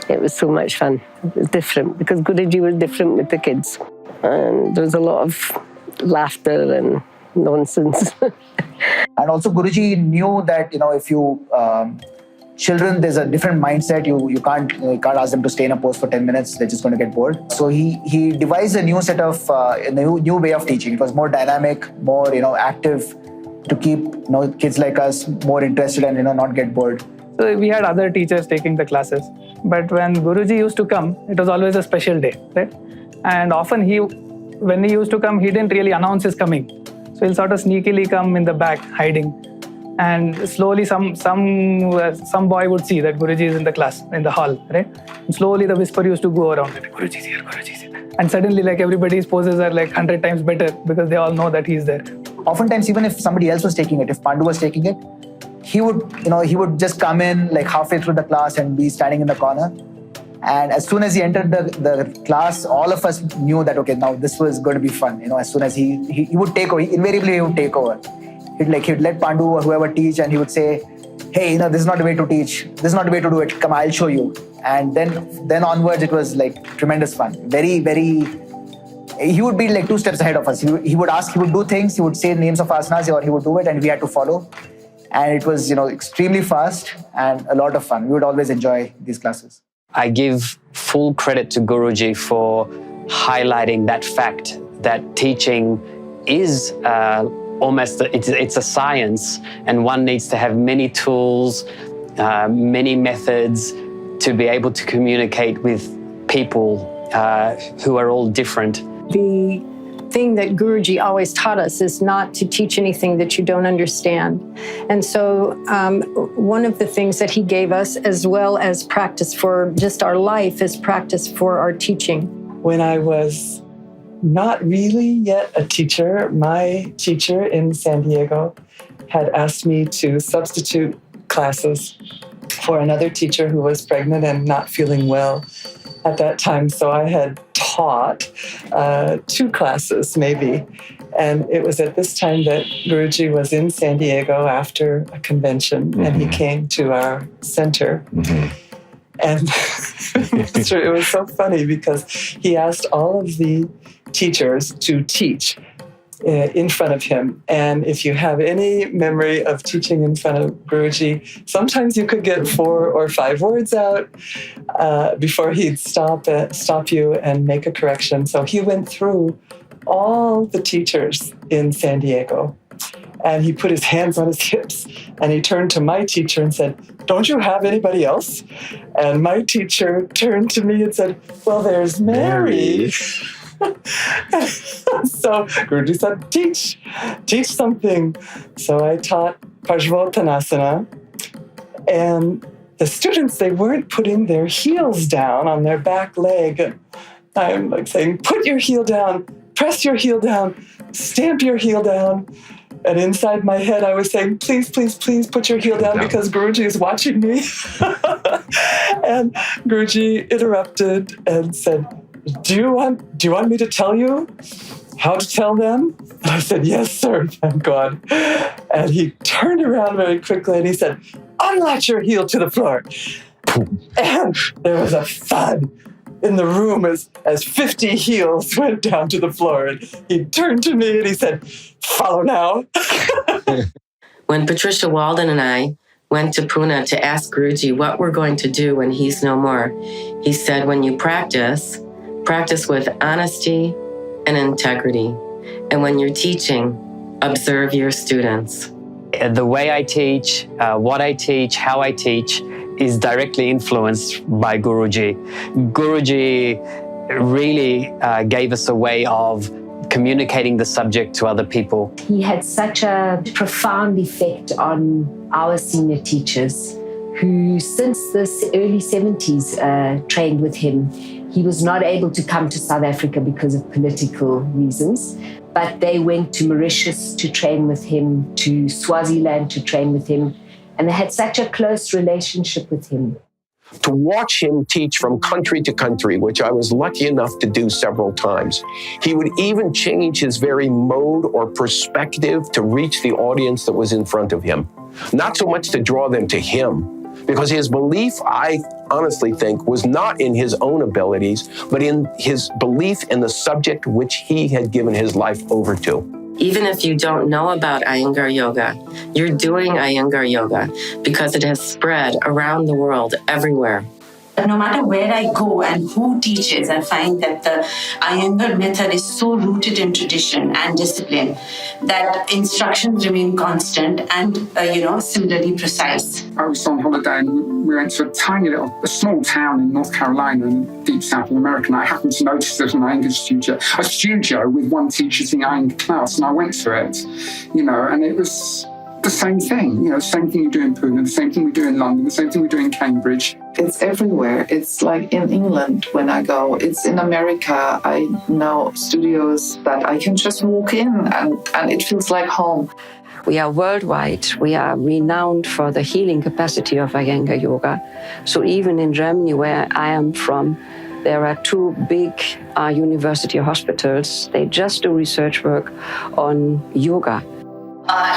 S2: It was so much fun. It was different because Guruji was different with the kids. And there was a lot of laughter and nonsense.
S12: And also Guruji knew that, if you, children, there's a different mindset. You can't ask them to stay in a pose for 10 minutes. They're just going to get bored. So he devised a new set of, a new way of teaching. It was more dynamic, more, active, to keep, kids like us more interested and, not get bored.
S8: So we had other teachers taking the classes. But when Guruji used to come, it was always a special day, right? And often when he used to come, he didn't really announce his coming. So he'll sort of sneakily come in the back, hiding. And slowly some boy would see that Guruji is in the class, in the hall, right? And slowly the whisper used to go around, that Guruji is here, Guruji is here. And suddenly everybody's poses are 100 times better because they all know that he's there.
S12: Oftentimes, even if somebody else was taking it, if Pandu was taking it, he would just come in halfway through the class and be standing in the corner. And as soon as he entered the class, all of us knew that, okay, now this was going to be fun. As soon as he would take over, invariably he would take over. He'd let Pandu or whoever teach, and he would say, hey, this is not the way to teach. This is not the way to do it. Come, I'll show you. And then onwards, it was like tremendous fun. Very, very, he would be like 2 steps ahead of us. He would ask, he would do things, he would say names of asanas, or he would do it, and we had to follow. And it was, extremely fast and a lot of fun. We would always enjoy these classes.
S4: I give full credit to Guruji for highlighting that fact that teaching is almost, it's a science, and one needs to have many tools, many methods to be able to communicate with people who are all different.
S6: The thing that Guruji always taught us is not to teach anything that you don't understand. And so one of the things that he gave us, as well as practice for just our life, is practice for our teaching.
S22: When I was not really yet a teacher, my teacher in San Diego had asked me to substitute classes for another teacher who was pregnant and not feeling well at that time. So I had taught 2 classes maybe. And it was at this time that Guruji was in San Diego after a convention, and he came to our center. And it was so funny because he asked all of the teachers to teach in front of him. And if you have any memory of teaching in front of Guruji, sometimes you could get 4 or 5 words out before he'd stop you and make a correction. So he went through all the teachers in San Diego, and he put his hands on his hips, and he turned to my teacher and said, "Don't you have anybody else?" And my teacher turned to me and said, "Well, there's Mary." So Guruji said, teach something. So I taught Parsvottanasana, and the students, they weren't putting their heels down on their back leg. I'm like saying, put your heel down, press your heel down, stamp your heel down. And inside my head, I was saying, please, please, please put your heel down because Guruji is watching me. And Guruji interrupted and said, do you want me to tell you how to tell them? And I said, yes, sir, thank God. And he turned around very quickly and he said, unlatch your heel to the floor. And there was a thud in the room as 50 heels went down to the floor. And he turned to me and he said, follow now.
S14: When Patricia Walden and I went to Pune to ask Guruji what we're going to do when he's no more, he said, when you practice with honesty and integrity. And when you're teaching, observe your students.
S4: The way I teach, what I teach, how I teach is directly influenced by Guruji. Guruji really gave us a way of communicating the subject to other people.
S23: He had such a profound effect on our senior teachers who, since the early 70s, trained with him. He was not able to come to South Africa because of political reasons, but they went to Mauritius to train with him, to Swaziland to train with him, and they had such a close relationship with him.
S24: To watch him teach from country to country, which I was lucky enough to do several times, he would even change his very mode or perspective to reach the audience that was in front of him. Not so much to draw them to him, because his belief, I honestly think, was not in his own abilities, but in his belief in the subject which he had given his life over to.
S14: Even if you don't know about Iyengar Yoga, you're doing Iyengar Yoga because it has spread around the world everywhere.
S25: No matter where I go and who teaches, I find that the Iyengar method is so rooted in tradition and discipline that instructions remain constant and, similarly precise.
S27: I was on holiday and we went to a small town in North Carolina in deep South of America, and I happened to notice there's an Iyengar studio with one teacher teaching Iyengar class, and I went to it, and it was the same thing, the same thing you do in Pune, the same thing we do in London, the same thing we do in Cambridge.
S28: It's everywhere. It's like in England when I go. It's in America. I know studios that I can just walk in and it feels like home.
S5: We are worldwide. We are renowned for the healing capacity of Iyengar yoga. So even in Germany, where I am from, there are two big university hospitals. They just do research work on yoga.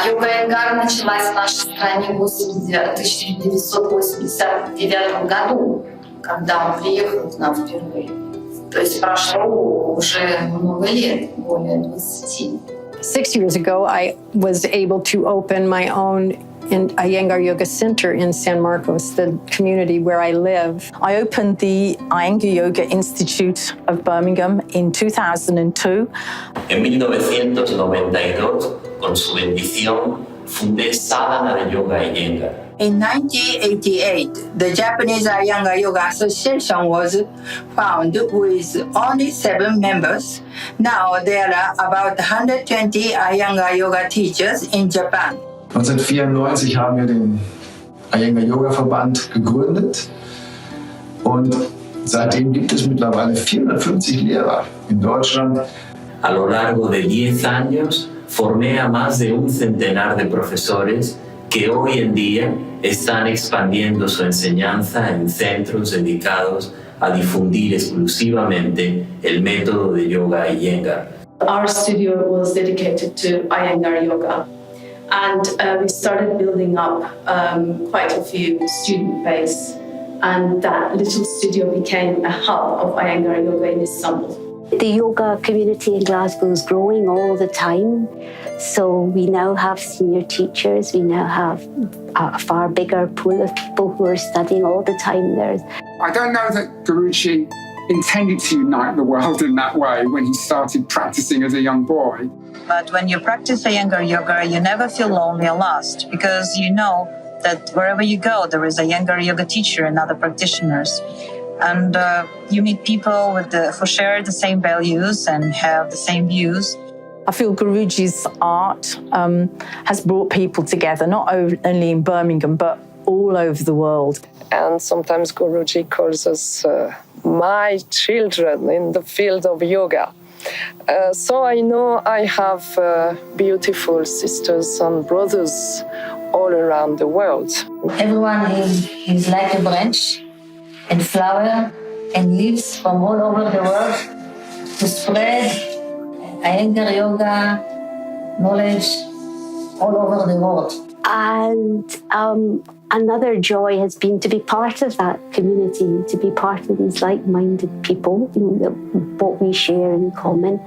S9: Йога Иенгар началась в нашей стране в 1989 году, когда он приехал к нам впервые. То есть прошло уже много лет, более 20.
S6: 6 years ago, I was able to open my own Iyengar Yoga Center in San Marcos, the community where I live. I opened the Iyengar Yoga Institute of Birmingham in 2002.
S10: En 1992, con su bendición, fundé Sadhana de Yoga Iyengar.
S11: In 1988, the Japanese Iyengar Yoga Association was founded with only 7 members. Now there are about 120 Iyengar Yoga teachers in Japan.
S13: 1994 haben wir den Iyengar Yoga Verband gegründet und seitdem gibt es mittlerweile 450 Lehrer in Deutschland.
S10: A lo largo de 10 años, formé a más de un centenar de profesores que hoy en día están expandiendo su enseñanza en centros dedicados a difundir exclusivamente el método de yoga Iyengar.
S15: Our studio was dedicated to Iyengar yoga, and we started building up quite a few student base, and that little studio became a hub of Iyengar yoga in Istanbul.
S23: The yoga community in Glasgow is growing all the time. So we now have senior teachers. We now have a far bigger pool of people who are studying all the time there.
S27: I don't know that Guruji intended to unite the world in that way when he started practicing as a young boy.
S11: But when you practice Iyengar Yoga, you never feel lonely or lost because you know that wherever you go, there is a Iyengar Yoga teacher and other practitioners. And you meet people who share the same values and have the same views.
S6: I feel Guruji's art has brought people together, not only in Birmingham, but all over the world.
S22: And sometimes Guruji calls us my children in the field of yoga. So I know I have beautiful sisters and brothers all around the world.
S9: Everyone is like a branch and flower and leaves from all over the world to spread Iyengar yoga knowledge all over the world.
S23: And another joy has been to be part of that community, to be part of these like-minded people, what we share in common.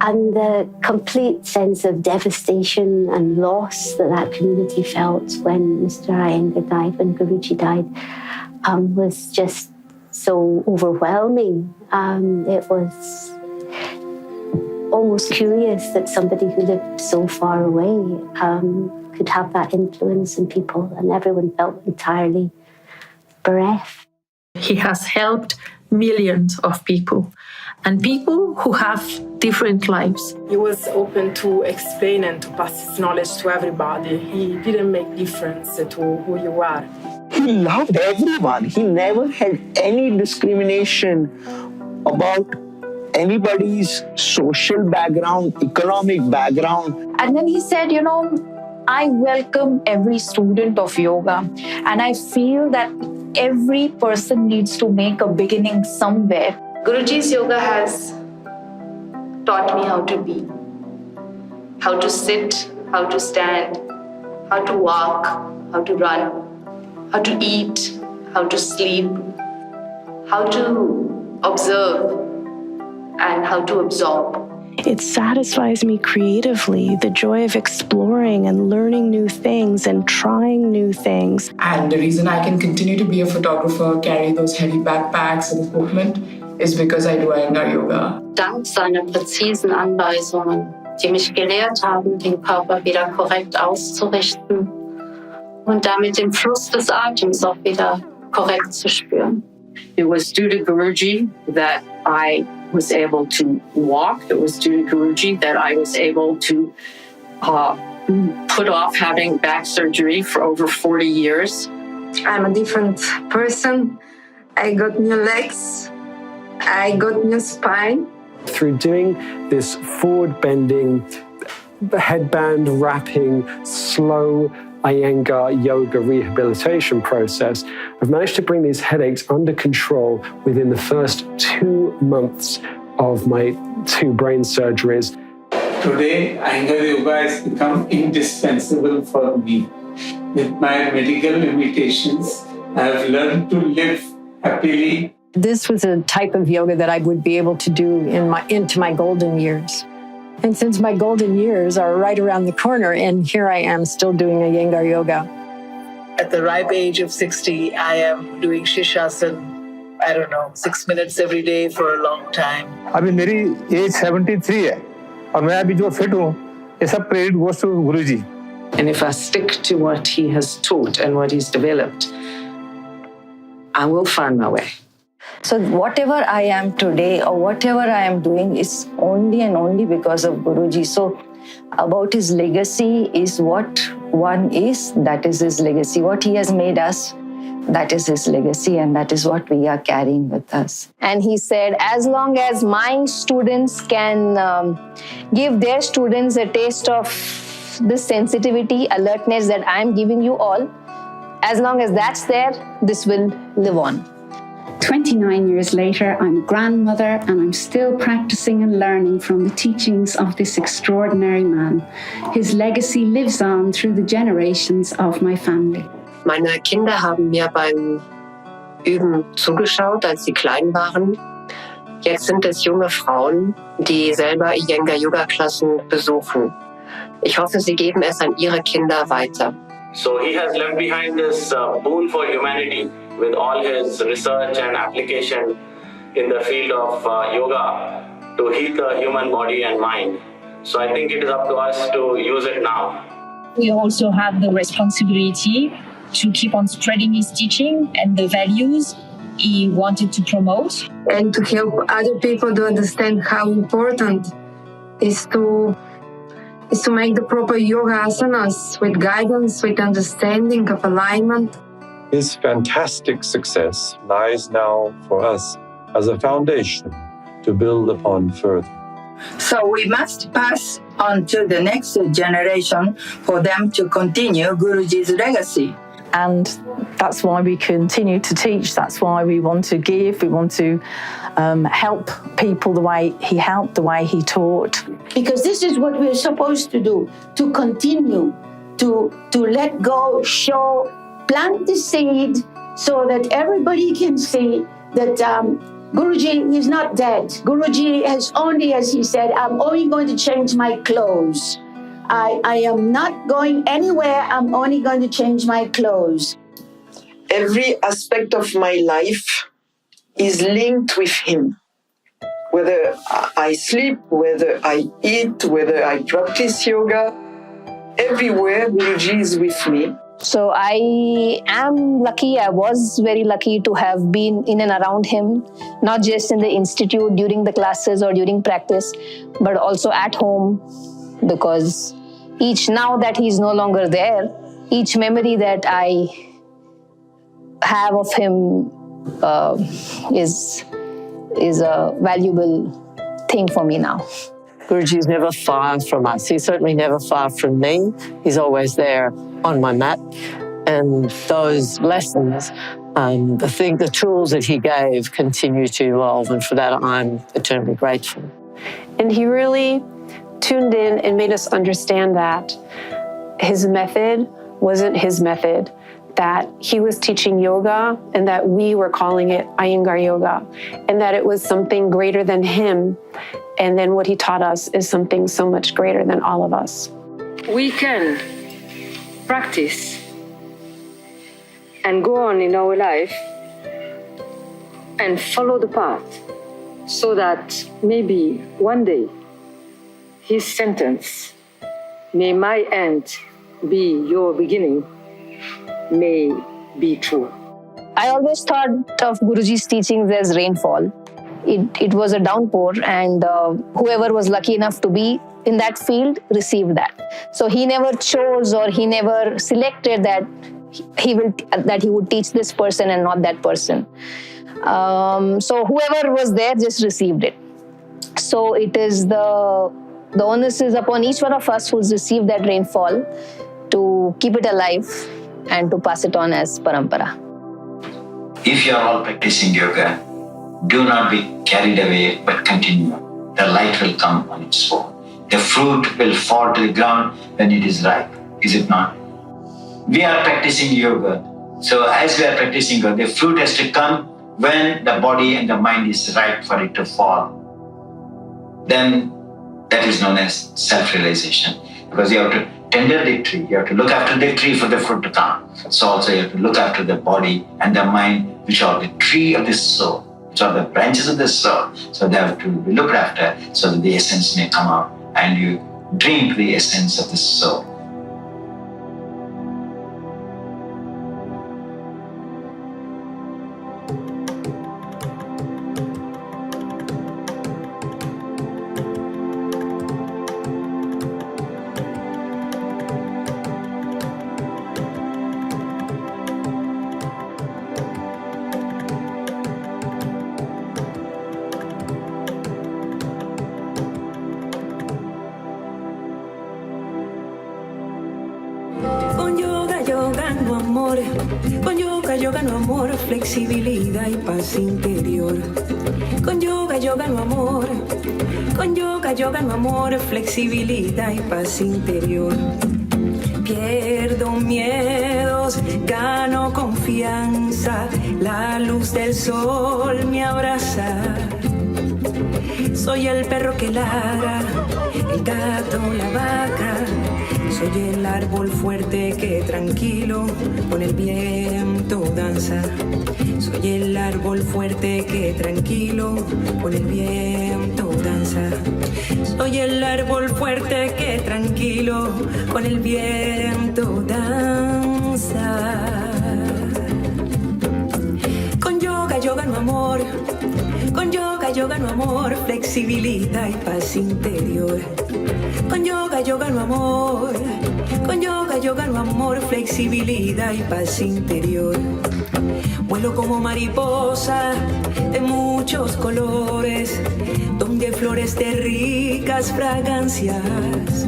S23: And the complete sense of devastation and loss that community felt when Mr. Iyengar died, when Guruji died, was just so overwhelming. It was almost curious that somebody who lived so far away could have that influence on people, and everyone felt entirely bereft.
S15: He has helped millions of people, and people who have different lives.
S16: He was open to explain and to pass his knowledge to everybody. He didn't make difference to who you are.
S21: He loved everyone. He never had any discrimination about anybody's social background, economic background.
S29: And then he said, I welcome every student of yoga, and I feel that every person needs to make a beginning somewhere.
S15: Guruji's yoga has taught me how to be, how to sit, how to stand, how to walk, how to run, how to eat, how to sleep, how to observe, and how to absorb.
S30: It satisfies me creatively, the joy of exploring and learning new things and trying new things.
S28: And the reason I can continue to be a photographer, carry those heavy backpacks and equipment, is because I do Iyengar yoga.
S15: Dank seiner präzisen Anweisungen, die mich gelehrt haben, den Körper wieder korrekt auszurichten und damit den Fluss des Atems auch wieder korrekt zu spüren.
S31: It was due to Guruji that I was able to walk. It was due to Guruji that I was able to put off having back surgery for over 40 years.
S11: I'm a different person. I got new legs. I got new spine.
S22: Through doing this forward bending
S1: headband wrapping, slow Iyengar yoga rehabilitation process, I've managed to bring these headaches under control within the first 2 months of my 2 brain surgeries.
S2: Today, Iyengar Yoga has become indispensable for me. With my medical limitations, I have learned to live happily.
S6: This was a type of yoga that I would be able to do into my golden years. And since my golden years are right around the corner, and here I am still doing Iyengar Yoga.
S3: At the ripe age of 60, I am doing Shishasana, 6 minutes every day for a long time.
S7: अभी मेरी as 73 है और मैं अभी जो fit हूँ ये सब credit goes to Guruji.
S22: And if I stick to what he has taught and what he's developed, I will find my way.
S5: So whatever I am today or whatever I am doing is only and only because of Guruji. So about his legacy is what one is, that is his legacy. What he has made us, that is his legacy, and that is what we are carrying with us.
S8: And he said, as long as my students can give their students a taste of this sensitivity, alertness that I am giving you all, as long as that's there, this will live on.
S12: 29 years later, I'm a grandmother and I'm still practicing and learning from the teachings of this extraordinary man. His legacy lives on through the generations of my family.
S31: Meine Kinder haben mir beim Üben zugeschaut, als sie klein waren. Jetzt sind es junge Frauen, die selber Iyengar-Yoga-Klassen besuchen. Ich hoffe, sie geben es an ihre Kinder weiter.
S10: So he has left behind this boon for humanity with all his research and application in the field of yoga to heal the human body and mind. So I think it is up to us to use it now.
S17: We also have the responsibility to keep on spreading his teaching and the values he wanted to promote.
S18: And to help other people to understand how important is to make the proper yoga asanas with guidance, with understanding of alignment.
S19: His fantastic success lies now for us as a foundation to build upon further.
S20: So we must pass on to the next generation for them to continue Guruji's legacy.
S22: And that's why we continue to teach. That's why we want to give. We want to help people the way he helped, the way he taught.
S26: Because this is what we're supposed to do, to continue, to let go, show, plant the seed so that everybody can see that Guruji is not dead. Guruji has only, as he said, I'm only going to change my clothes. I am not going anywhere. I'm only going to change my clothes.
S21: Every aspect of my life is linked with him. Whether I sleep, whether I eat, whether I practice yoga, everywhere Guruji is with me.
S8: So I am lucky, I was very lucky to have been in and around him, not just in the institute during the classes or during practice, but also at home, because now that he's no longer there, each memory that I have of him is a valuable thing for me now.
S31: Guruji's never far from us. He's certainly never far from me. He's always there on my mat. And those lessons, the tools that he gave continue to evolve. And for that, I'm eternally grateful.
S32: And he really tuned in and made us understand that his method wasn't his method, that he was teaching yoga and that we were calling it Iyengar Yoga, and that it was something greater than him. And then what he taught us is something so much greater than all of us.
S23: We can practice and go on in our life and follow the path so that maybe one day his sentence, may my end be your beginning, may be true.
S8: I always thought of Guruji's teachings as rainfall. It was a downpour, and whoever was lucky enough to be in that field received that. So he never chose or he never selected that he would teach this person and not that person. So whoever was there just received it. So it is the the onus is upon each one of us who's received that rainfall to keep it alive and to pass it on as parampara.
S4: If you are all practicing yoga, do not be carried away, but continue. The light will come on its own. The fruit will fall to the ground when it is ripe, is it not? We are practicing yoga. So as we are practicing yoga, the fruit has to come when the body and the mind is ripe for it to fall. Then that is known as self-realization. Because you have to tender the tree, you have to look after the tree for the fruit to come. So also you have to look after the body and the mind, which are the tree of the soul, which are the branches of the soul. So they have to be looked after so that the essence may come out and you drink the essence of the soul.
S9: Con yoga no amor, flexibilidad y paz interior. Con yoga no amor. Con yoga no amor, flexibilidad y paz interior. Pierdo miedos, gano confianza, la luz del sol me abraza. Soy el perro que ladra, el gato, la vaca. Soy el árbol fuerte que tranquilo con el viento danza. Soy el árbol fuerte que tranquilo con el viento danza. Soy el árbol fuerte que tranquilo con el viento danza. Con yoga no amor. Con yoga no amor, flexibilidad y paz interior. Con yoga no amor. Con yoga no amor, flexibilidad y paz interior. Vuelo como mariposa de muchos colores, donde flores de ricas fragancias.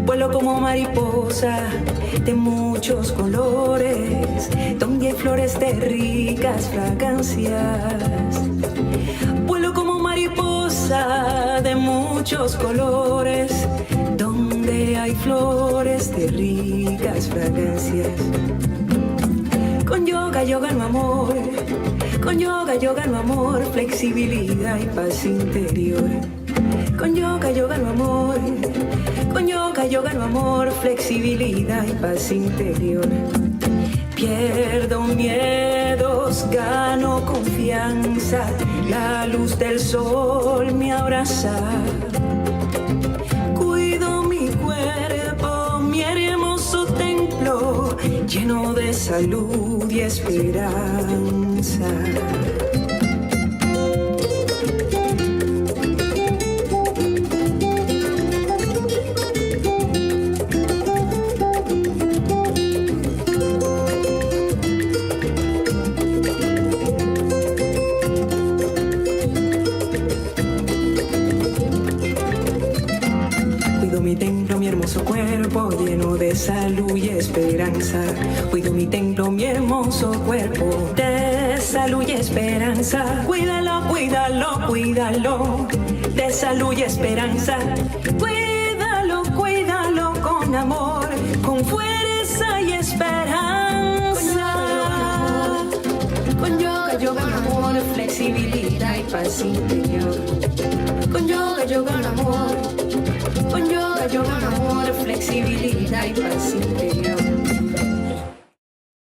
S9: Vuelo como mariposa de muchos colores, donde hay flores de ricas fragancias. Vuelo como mariposa de muchos colores, donde hay flores de ricas fragancias. Con yoga no amor. Con yoga no amor, flexibilidad y paz interior. Con yoga no amor. Con yoga no amor, flexibilidad y paz interior. Pierdo miedos, gano confianza, la luz del sol me abraza. Cuido mi cuerpo, mi hermoso templo, lleno de salud y esperanza. Cuerpo lleno de salud y esperanza. Cuido mi templo, mi hermoso cuerpo de salud y esperanza. Cuídalo, cuídalo, cuídalo, de salud y esperanza. Cuídalo, cuídalo con amor, con fuerza y esperanza. Con yoga no amor, flexibilidad y paz interior. Con yoga no amor. Con yoga no amor, flexibilidad y paz interior.